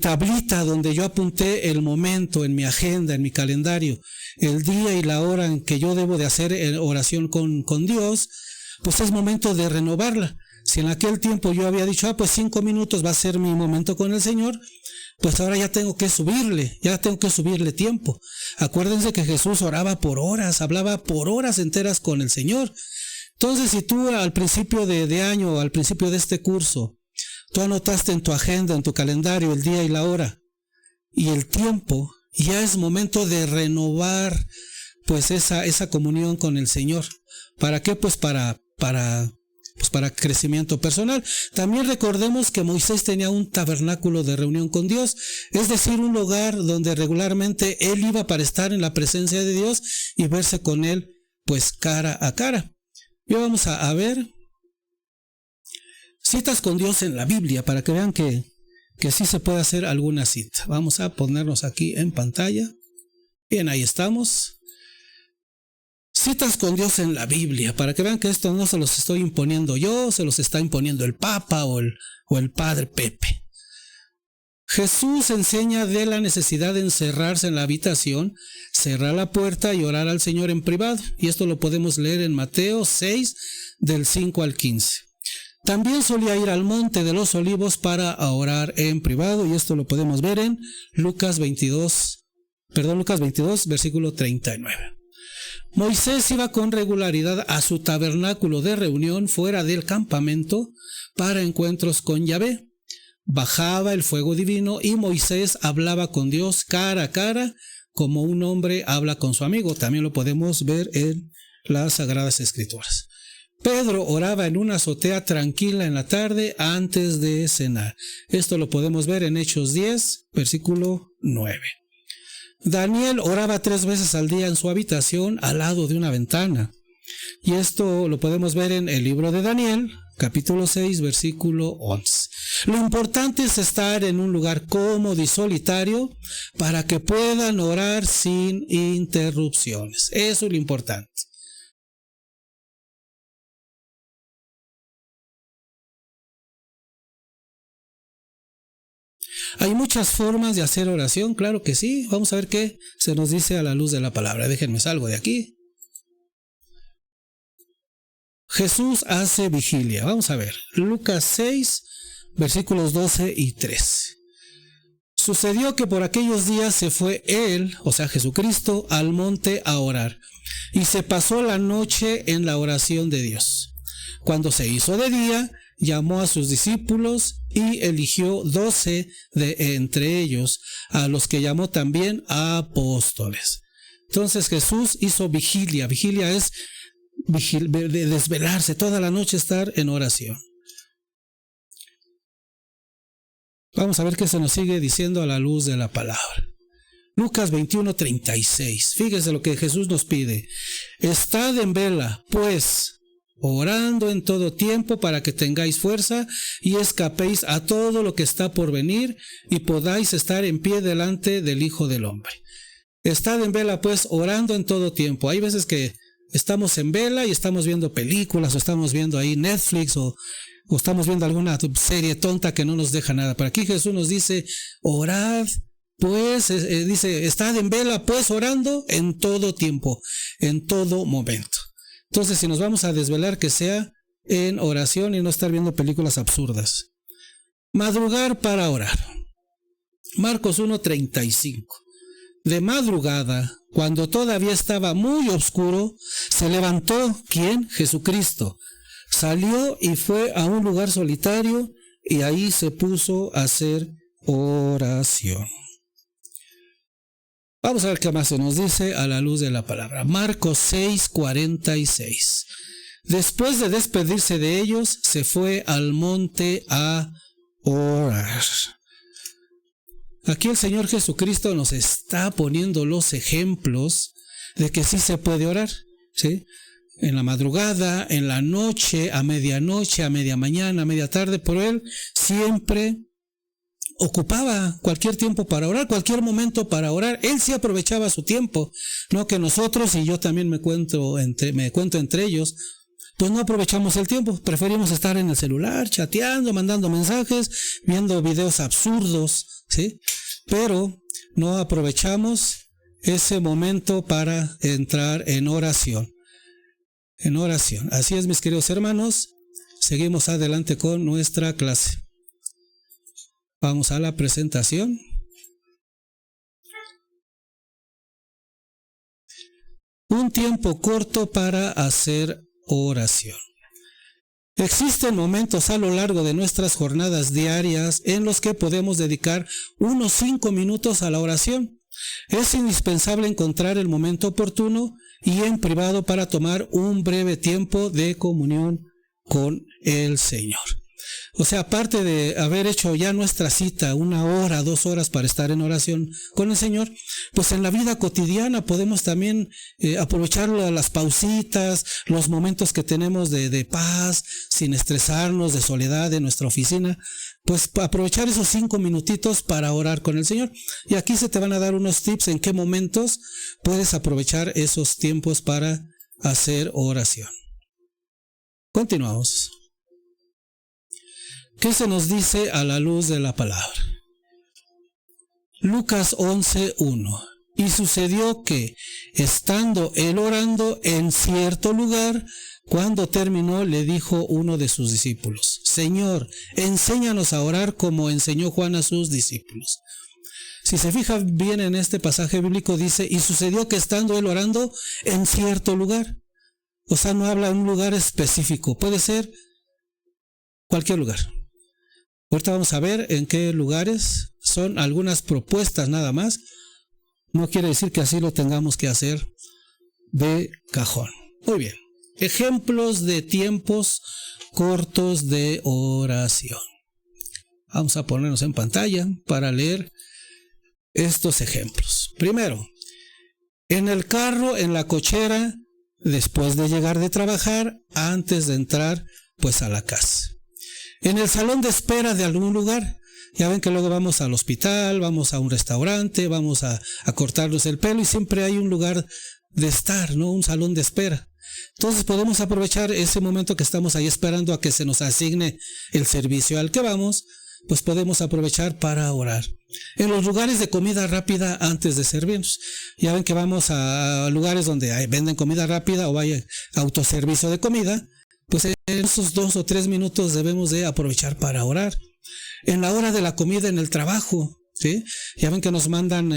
tablita donde yo apunté el momento en mi agenda, en mi calendario, el día y la hora en que yo debo de hacer oración con Dios, pues es momento de renovarla. Si en aquel tiempo yo había dicho, pues 5 minutos va a ser mi momento con el Señor, pues ahora ya tengo que subirle tiempo. Acuérdense que Jesús oraba por horas, hablaba por horas enteras con el Señor. Entonces, si tú al principio de año, al principio de este curso, tú anotaste en tu agenda, en tu calendario, el día y la hora y el tiempo, ya es momento de renovar pues esa comunión con el Señor. ¿Para qué? Pues para crecimiento personal. También recordemos que Moisés tenía un tabernáculo de reunión con Dios, es decir, un lugar donde regularmente él iba para estar en la presencia de Dios y verse con él pues cara a cara. Y vamos a ver citas con Dios en la Biblia para que vean que sí se puede hacer alguna cita. Vamos a ponernos aquí en pantalla. Bien, ahí estamos. Citas con Dios en la Biblia, para que vean que esto no se los estoy imponiendo yo, se los está imponiendo el Papa o el Padre Pepe. Jesús enseña de la necesidad de encerrarse en la habitación, cerrar la puerta y orar al Señor en privado. Y esto lo podemos leer en Mateo 6, del 5 al 15. También solía ir al monte de los olivos para orar en privado, y esto lo podemos ver en Lucas 22, versículo 39. Moisés iba con regularidad a su tabernáculo de reunión fuera del campamento para encuentros con Yahvé. Bajaba el fuego divino y Moisés hablaba con Dios cara a cara como un hombre habla con su amigo. También lo podemos ver en las Sagradas Escrituras. Pedro oraba en una azotea tranquila en la tarde antes de cenar. Esto lo podemos ver en Hechos 10, versículo 9. Daniel oraba 3 veces al día en su habitación al lado de una ventana. Y esto lo podemos ver en el libro de Daniel, capítulo 6, versículo 11. Lo importante es estar en un lugar cómodo y solitario para que puedan orar sin interrupciones. Eso es lo importante. ¿Hay muchas formas de hacer oración? Claro que sí. Vamos a ver qué se nos dice a la luz de la palabra. Déjenme salgo de aquí. Jesús hace vigilia. Vamos a ver. Lucas 6, versículos 12 y 13. Sucedió que por aquellos días se fue él, o sea Jesucristo, al monte a orar, y se pasó la noche en la oración de Dios. Cuando se hizo de día, llamó a sus discípulos y eligió 12 de entre ellos, a los que llamó también apóstoles. Entonces Jesús hizo vigilia. Vigilia es de desvelarse, toda la noche estar en oración. Vamos a ver qué se nos sigue diciendo a la luz de la palabra. Lucas 21:36. Fíjese lo que Jesús nos pide. Estad en vela, pues, orando en todo tiempo para que tengáis fuerza y escapéis a todo lo que está por venir y podáis estar en pie delante del Hijo del Hombre. Estad en vela, pues, orando en todo tiempo. Hay veces que estamos en vela y estamos viendo películas o estamos viendo ahí Netflix o estamos viendo alguna serie tonta que no nos deja nada. Pero aquí Jesús nos dice, orad, pues, dice, estad en vela, pues, orando en todo tiempo, en todo momento. Entonces, si nos vamos a desvelar, que sea en oración y no estar viendo películas absurdas. Madrugar para orar. Marcos 1:35. De madrugada, cuando todavía estaba muy oscuro, se levantó, ¿quién? Jesucristo. Salió y fue a un lugar solitario y ahí se puso a hacer oración. Vamos a ver qué más se nos dice a la luz de la palabra. Marcos 6:46. Después de despedirse de ellos, se fue al monte a orar. Aquí el Señor Jesucristo nos está poniendo los ejemplos de que sí se puede orar, ¿sí? En la madrugada, en la noche, a medianoche, a media mañana, a media tarde, pero Él siempre ocupaba cualquier tiempo para orar, cualquier momento para orar. Él sí aprovechaba su tiempo, no que nosotros, y yo también me cuento entre ellos, pues no aprovechamos el tiempo, preferimos estar en el celular, chateando, mandando mensajes, viendo videos absurdos, ¿sí? Pero no aprovechamos ese momento para entrar en oración. En oración. Así es, mis queridos hermanos, seguimos adelante con nuestra clase. Vamos a la presentación. Un tiempo corto para hacer oración. Existen momentos a lo largo de nuestras jornadas diarias en los que podemos dedicar unos 5 minutos a la oración. Es indispensable encontrar el momento oportuno y en privado para tomar un breve tiempo de comunión con el Señor. O sea, aparte de haber hecho ya nuestra cita 1 hora, 2 horas para estar en oración con el Señor, pues en la vida cotidiana podemos también aprovechar las pausitas, los momentos que tenemos de paz, sin estresarnos, de soledad en nuestra oficina, pues aprovechar esos 5 minutitos para orar con el Señor. Y aquí se te van a dar unos tips en qué momentos puedes aprovechar esos tiempos para hacer oración. Continuamos. ¿Qué se nos dice a la luz de la palabra? Lucas 11:1. Y sucedió que, estando él orando en cierto lugar, cuando terminó, le dijo uno de sus discípulos: Señor, enséñanos a orar como enseñó Juan a sus discípulos. Si se fija bien en este pasaje bíblico, dice, y sucedió que estando él orando en cierto lugar. O sea, no habla de un lugar específico, puede ser cualquier lugar. Ahorita vamos a ver en qué lugares, son algunas propuestas nada más. No quiere decir que así lo tengamos que hacer de cajón. Muy bien. Ejemplos de tiempos cortos de oración. Vamos a ponernos en pantalla para leer estos ejemplos. Primero, en el carro, en la cochera, después de llegar de trabajar, antes de entrar pues a la casa. En el salón de espera de algún lugar. Ya ven que luego vamos al hospital, vamos a un restaurante, vamos a cortarnos el pelo y siempre hay un lugar de estar, ¿no? Un salón de espera. Entonces podemos aprovechar ese momento que estamos ahí esperando a que se nos asigne el servicio al que vamos, pues podemos aprovechar para orar. En los lugares de comida rápida antes de servirnos. Ya ven que vamos a lugares donde venden comida rápida o hay autoservicio de comida. Pues en esos 2 o 3 minutos debemos de aprovechar para orar. En la hora de la comida en el trabajo, ¿sí? Ya ven que nos mandan,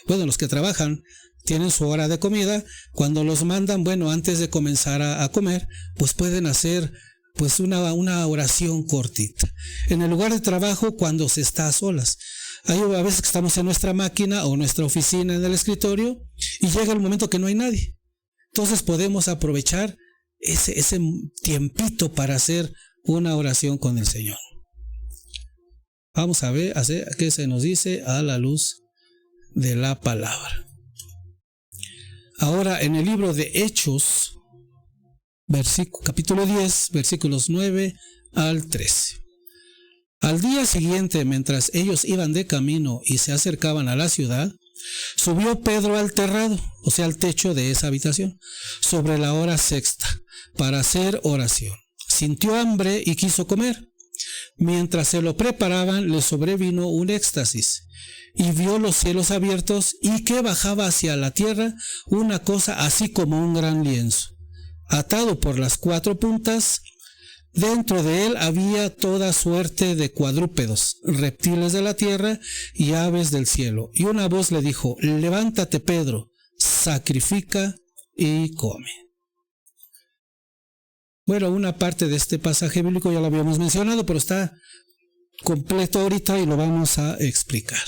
los que trabajan tienen su hora de comida. Cuando los mandan, antes de comenzar a comer, pues pueden hacer pues una oración cortita. En el lugar de trabajo, cuando se está a solas. Hay a veces que estamos en nuestra máquina o nuestra oficina en el escritorio y llega el momento que no hay nadie. Entonces podemos aprovechar ese tiempito para hacer una oración con el Señor. Vamos a ver qué se nos dice a la luz de la palabra. Ahora, en el libro de Hechos, capítulo 10, versículos 9 al 13. Al día siguiente, mientras ellos iban de camino y se acercaban a la ciudad, subió Pedro al terrado, o sea, al techo de esa habitación, sobre la hora sexta, para hacer oración. Sintió hambre y quiso comer. Mientras se lo preparaban, le sobrevino un éxtasis, y vio los cielos abiertos y que bajaba hacia la tierra una cosa así como un gran lienzo, atado por las 4 puntas. Dentro de él había toda suerte de cuadrúpedos, reptiles de la tierra y aves del cielo. Y una voz le dijo: levántate, Pedro, sacrifica y come. Bueno, una parte de este pasaje bíblico ya lo habíamos mencionado, pero está completo ahorita y lo vamos a explicar.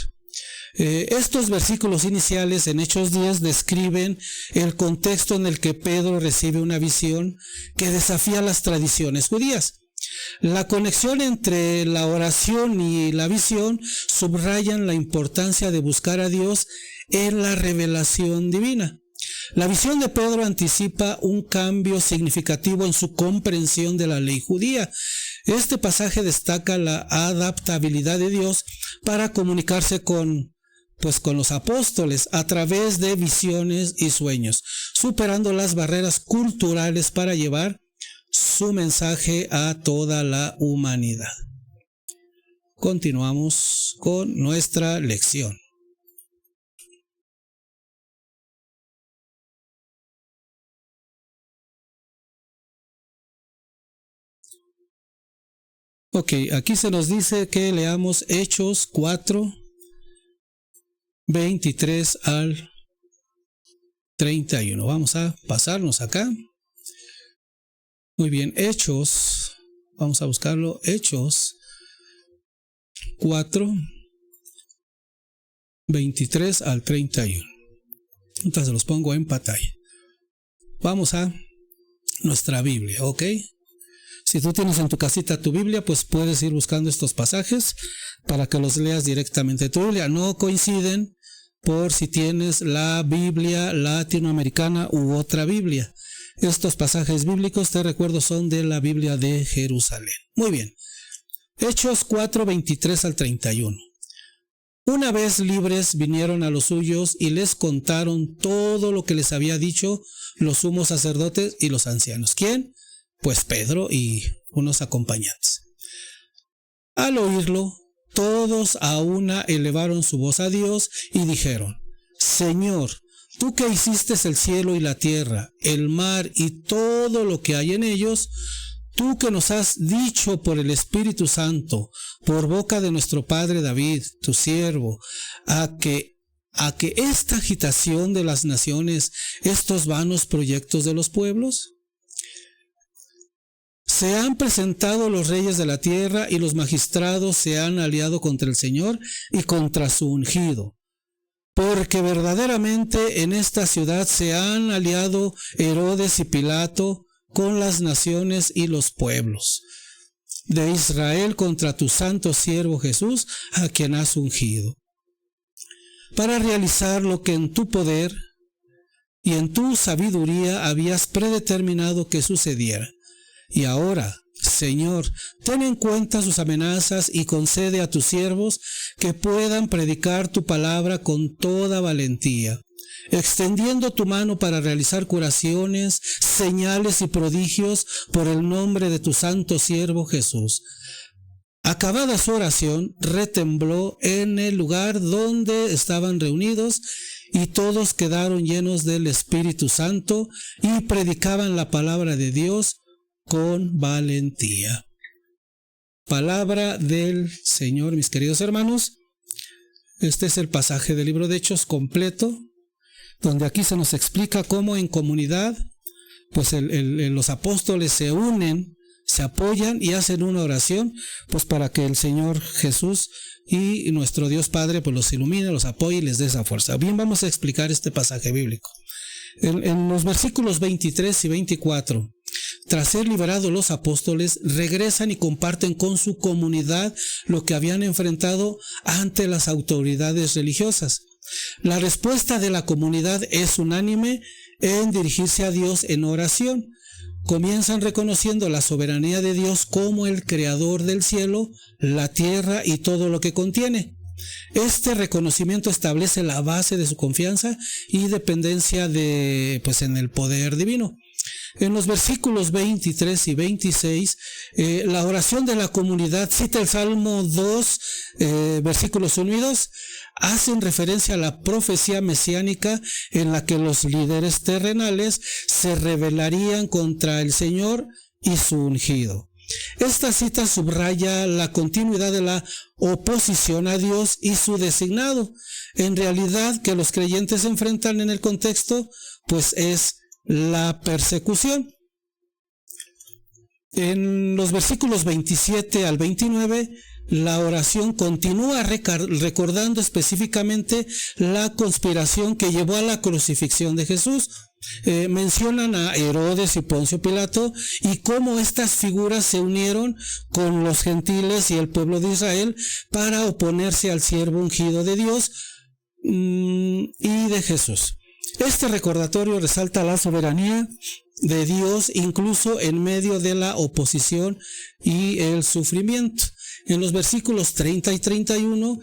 Estos versículos iniciales en Hechos 10 describen el contexto en el que Pedro recibe una visión que desafía las tradiciones judías. La conexión entre la oración y la visión subrayan la importancia de buscar a Dios en la revelación divina. La visión de Pedro anticipa un cambio significativo en su comprensión de la ley judía. Este pasaje destaca la adaptabilidad de Dios para comunicarse con los apóstoles a través de visiones y sueños, superando las barreras culturales para llevar su mensaje a toda la humanidad. Continuamos con nuestra lección. Ok, aquí se nos dice que leamos Hechos 4, 23 al 31. Vamos a pasarnos acá. Muy bien, Hechos, vamos a buscarlo, Hechos 4, 23 al 31. Entonces los pongo en pantalla. Vamos a nuestra Biblia, ¿ok? Si tú tienes en tu casita tu Biblia, pues puedes ir buscando estos pasajes para que los leas directamente de tu Biblia. No coinciden por si tienes la Biblia latinoamericana u otra Biblia. Estos pasajes bíblicos, te recuerdo, son de la Biblia de Jerusalén. Muy bien. Hechos 4, 23 al 31. Una vez libres vinieron a los suyos y les contaron todo lo que les había dicho los sumos sacerdotes y los ancianos. ¿Quién? Pues Pedro y unos acompañantes. Al oírlo, todos a una elevaron su voz a Dios y dijeron: Señor, tú que hiciste el cielo y la tierra, el mar y todo lo que hay en ellos, tú que nos has dicho por el Espíritu Santo, por boca de nuestro padre David, tu siervo, a que esta agitación de las naciones, estos vanos proyectos de los pueblos, se han presentado los reyes de la tierra y los magistrados se han aliado contra el Señor y contra su ungido. Porque verdaderamente en esta ciudad se han aliado Herodes y Pilato con las naciones y los pueblos de Israel contra tu santo siervo Jesús, a quien has ungido, para realizar lo que en tu poder y en tu sabiduría habías predeterminado que sucediera. Y ahora, Señor, ten en cuenta sus amenazas y concede a tus siervos que puedan predicar tu palabra con toda valentía, extendiendo tu mano para realizar curaciones, señales y prodigios por el nombre de tu santo siervo Jesús. Acabada su oración, retembló en el lugar donde estaban reunidos y todos quedaron llenos del Espíritu Santo y predicaban la palabra de Dios con valentía. Palabra del Señor, mis queridos hermanos. Este es el pasaje del libro de Hechos completo, donde aquí se nos explica cómo en comunidad, pues los apóstoles se unen, se apoyan y hacen una oración, pues para que el Señor Jesús y nuestro Dios Padre pues los ilumine, los apoye y les dé esa fuerza. Bien, vamos a explicar este pasaje bíblico. En los versículos 23 y 24, tras ser liberados los apóstoles, regresan y comparten con su comunidad lo que habían enfrentado ante las autoridades religiosas. La respuesta de la comunidad es unánime en dirigirse a Dios en oración, comienzan reconociendo la soberanía de Dios como el creador del cielo, la tierra y todo lo que contiene. Este reconocimiento establece la base de su confianza y dependencia en el poder divino. En los versículos 23 y 26, la oración de la comunidad cita el Salmo 2, versículos 1 y 2, hacen referencia a la profecía mesiánica en la que los líderes terrenales se rebelarían contra el Señor y su ungido. Esta cita subraya la continuidad de la oposición a Dios y su designado. En realidad, que los creyentes se enfrentan en el contexto, pues es la persecución. En los versículos 27 al 29, la oración continúa recordando específicamente la conspiración que llevó a la crucifixión de Jesús. Mencionan a Herodes y Poncio Pilato y cómo estas figuras se unieron con los gentiles y el pueblo de Israel para oponerse al siervo ungido de Dios y de Jesús. Este recordatorio resalta la soberanía de Dios incluso en medio de la oposición y el sufrimiento. En los versículos 30 y 31,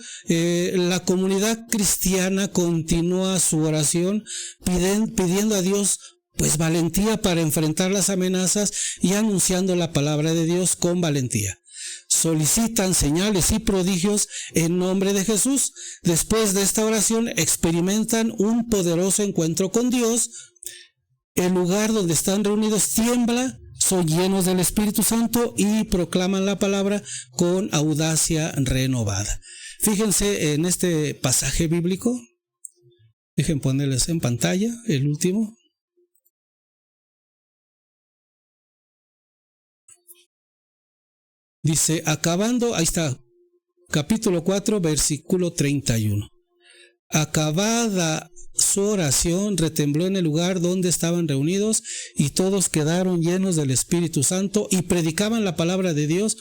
la comunidad cristiana continúa su oración pidiendo a Dios pues valentía para enfrentar las amenazas y anunciando la palabra de Dios con valentía. Solicitan señales y prodigios en nombre de Jesús. Después de esta oración experimentan un poderoso encuentro con Dios. El lugar donde están reunidos tiembla, son llenos del Espíritu Santo y proclaman la palabra con audacia renovada. Fíjense en este pasaje bíblico. Dejen ponerles en pantalla el último. Dice, acabando, ahí está, capítulo 4, versículo 31. Acabada su oración, retembló en el lugar donde estaban reunidos y todos quedaron llenos del Espíritu Santo y predicaban la palabra de Dios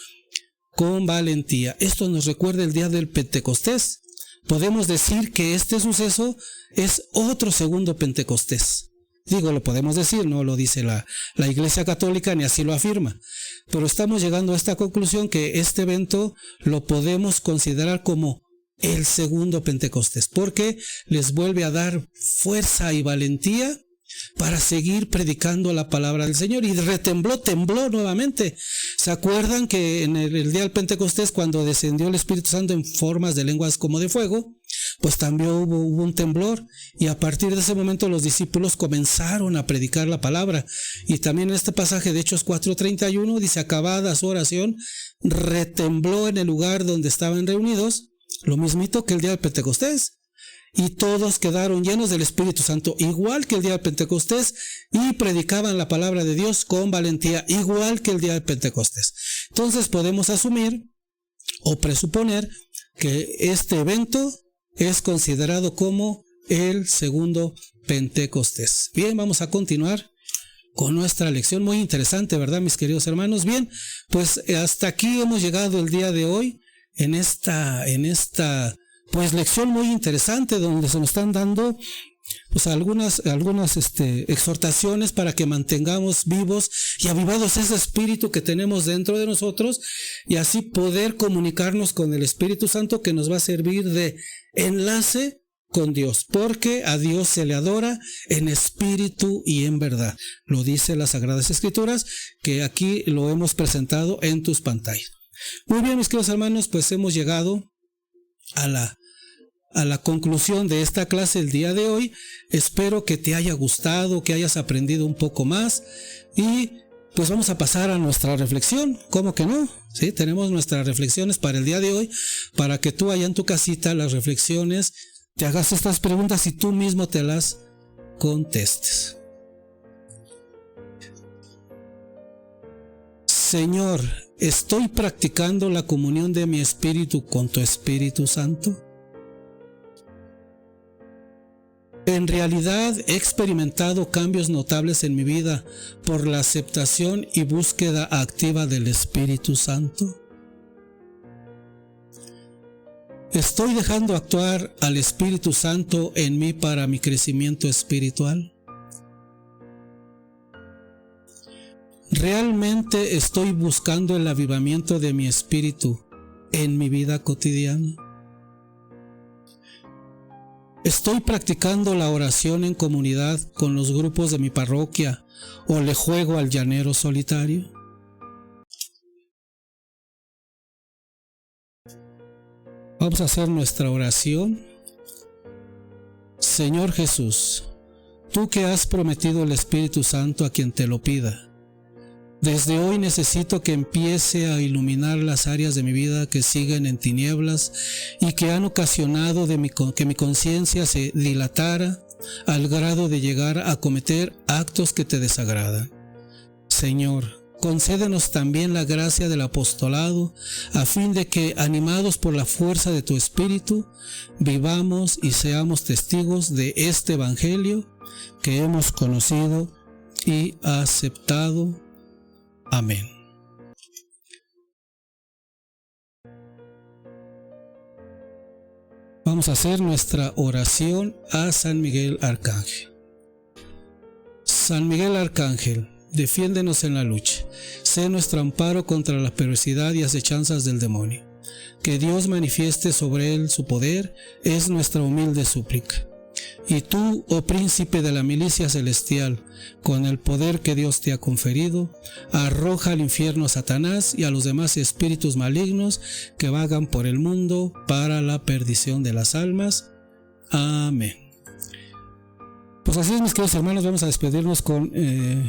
con valentía. Esto nos recuerda el día del Pentecostés. Podemos decir que este suceso es otro segundo Pentecostés. Digo, lo podemos decir, no lo dice la Iglesia Católica ni así lo afirma. Pero estamos llegando a esta conclusión que este evento lo podemos considerar como el segundo Pentecostés, porque les vuelve a dar fuerza y valentía para seguir predicando la palabra del Señor. Y tembló nuevamente. ¿Se acuerdan que en el día del Pentecostés, cuando descendió el Espíritu Santo en formas de lenguas como de fuego, pues también hubo un temblor? Y a partir de ese momento los discípulos comenzaron a predicar la palabra. Y también en este pasaje de Hechos 4:31 dice, acabada su oración, retembló en el lugar donde estaban reunidos, lo mismito que el día del Pentecostés. Y todos quedaron llenos del Espíritu Santo, igual que el día del Pentecostés, y predicaban la palabra de Dios con valentía, igual que el día del Pentecostés. Entonces podemos asumir o presuponer que este evento es considerado como el segundo Pentecostés. Bien, vamos a continuar con nuestra lección. Muy interesante, ¿verdad, mis queridos hermanos? Bien, pues hasta aquí hemos llegado el día de hoy en esta pues lección muy interesante, donde se nos están dando pues algunas exhortaciones para que mantengamos vivos y avivados ese espíritu que tenemos dentro de nosotros y así poder comunicarnos con el Espíritu Santo, que nos va a servir de enlace con Dios, porque a Dios se le adora en espíritu y en verdad. Lo dice las Sagradas Escrituras, que aquí lo hemos presentado en tus pantallas. Muy bien, mis queridos hermanos, pues hemos llegado a la conclusión de esta clase el día de hoy. Espero que te haya gustado, que hayas aprendido un poco más y pues vamos a pasar a nuestra reflexión. ¿Cómo que no? Sí, tenemos nuestras reflexiones para el día de hoy, para que tú allá en tu casita las reflexiones, te hagas estas preguntas y tú mismo te las contestes. Señor, ¿estoy practicando la comunión de mi espíritu con tu Espíritu Santo? En realidad he experimentado cambios notables en mi vida por la aceptación y búsqueda activa del Espíritu Santo. ¿Estoy dejando actuar al Espíritu Santo en mí para mi crecimiento espiritual? ¿realmente estoy buscando el avivamiento de mi espíritu en mi vida cotidiana? ¿Estoy practicando la oración en comunidad con los grupos de mi parroquia o le juego al llanero solitario? Vamos a hacer nuestra oración. Señor Jesús, tú que has prometido el Espíritu Santo a quien te lo pida, desde hoy necesito que empiece a iluminar las áreas de mi vida que siguen en tinieblas y que han ocasionado que mi conciencia se dilatara al grado de llegar a cometer actos que te desagradan. Señor, concédenos también la gracia del apostolado, a fin de que, animados por la fuerza de tu Espíritu, vivamos y seamos testigos de este Evangelio que hemos conocido y aceptado. Amén. Vamos a hacer nuestra oración a San Miguel Arcángel. San Miguel Arcángel, defiéndenos en la lucha. Sé nuestro amparo contra la perversidad y acechanzas del demonio. Que Dios manifieste sobre él su poder es nuestra humilde súplica. Y tú, oh príncipe de la milicia celestial, con el poder que Dios te ha conferido, arroja al infierno a Satanás y a los demás espíritus malignos que vagan por el mundo para la perdición de las almas. Amén. Pues así es, mis queridos hermanos, vamos a despedirnos con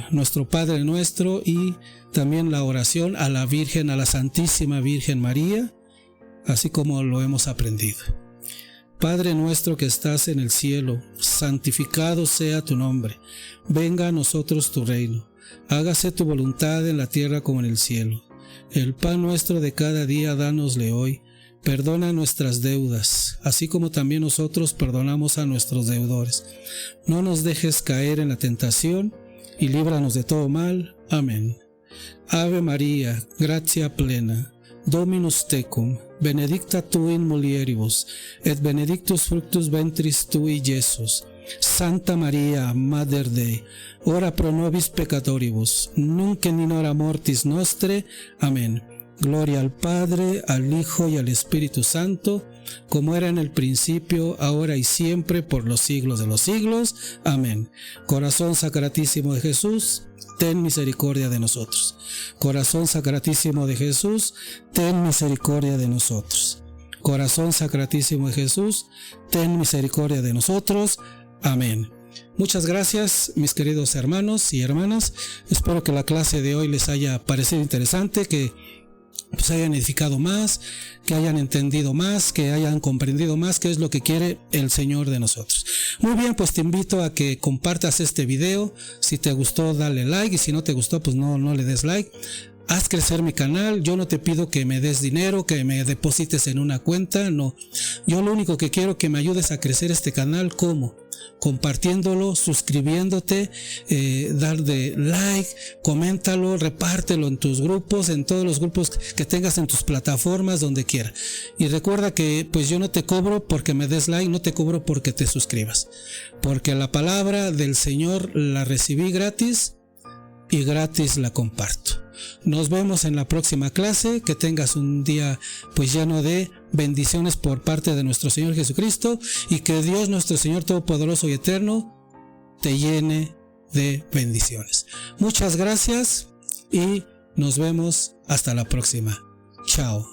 nuestro Padre Nuestro y también la oración a la Virgen, a la Santísima Virgen María, así como lo hemos aprendido. Padre nuestro que estás en el cielo, santificado sea tu nombre. Venga a nosotros tu reino. Hágase tu voluntad en la tierra como en el cielo. El pan nuestro de cada día dánosle hoy. Perdona nuestras deudas, así como también nosotros perdonamos a nuestros deudores. No nos dejes caer en la tentación y líbranos de todo mal. Amén. Ave María, gratia plena, Dominus tecum, benedicta tu in mulieribus, et benedictus fructus ventris tui, Iesus. Santa María, Mater Dei, ora pro nobis peccatoribus, nunc et in hora mortis nostre. Amén. Gloria al Padre, al Hijo y al Espíritu Santo, como era en el principio, ahora y siempre, por los siglos de los siglos. Amén. Corazón sacratísimo de Jesús, ten misericordia de nosotros. Corazón sacratísimo de Jesús, ten misericordia de nosotros. Corazón sacratísimo de Jesús, ten misericordia de nosotros. Amén. Muchas gracias, mis queridos hermanos y hermanas. Espero que la clase de hoy les haya parecido interesante, que pues hayan edificado más, que hayan entendido más, que hayan comprendido más qué es lo que quiere el Señor de nosotros. Muy bien, pues te invito a que compartas este video. Si te gustó, dale like, y si no te gustó, pues no le des like. Haz crecer mi canal. Yo no te pido que me des dinero, que me deposites en una cuenta, no. Yo lo único que quiero que me ayudes a crecer este canal, ¿cómo? Compartiéndolo, suscribiéndote, darle like, coméntalo, repártelo en tus grupos, en todos los grupos que tengas en tus plataformas, donde quiera. Y recuerda que pues yo no te cobro porque me des like, no te cobro porque te suscribas, porque la palabra del Señor la recibí gratis y gratis la comparto. Nos vemos en la próxima clase. Que tengas un día pues lleno de bendiciones por parte de nuestro Señor Jesucristo, y que Dios nuestro Señor Todopoderoso y Eterno te llene de bendiciones. Muchas gracias y nos vemos hasta la próxima. Chao.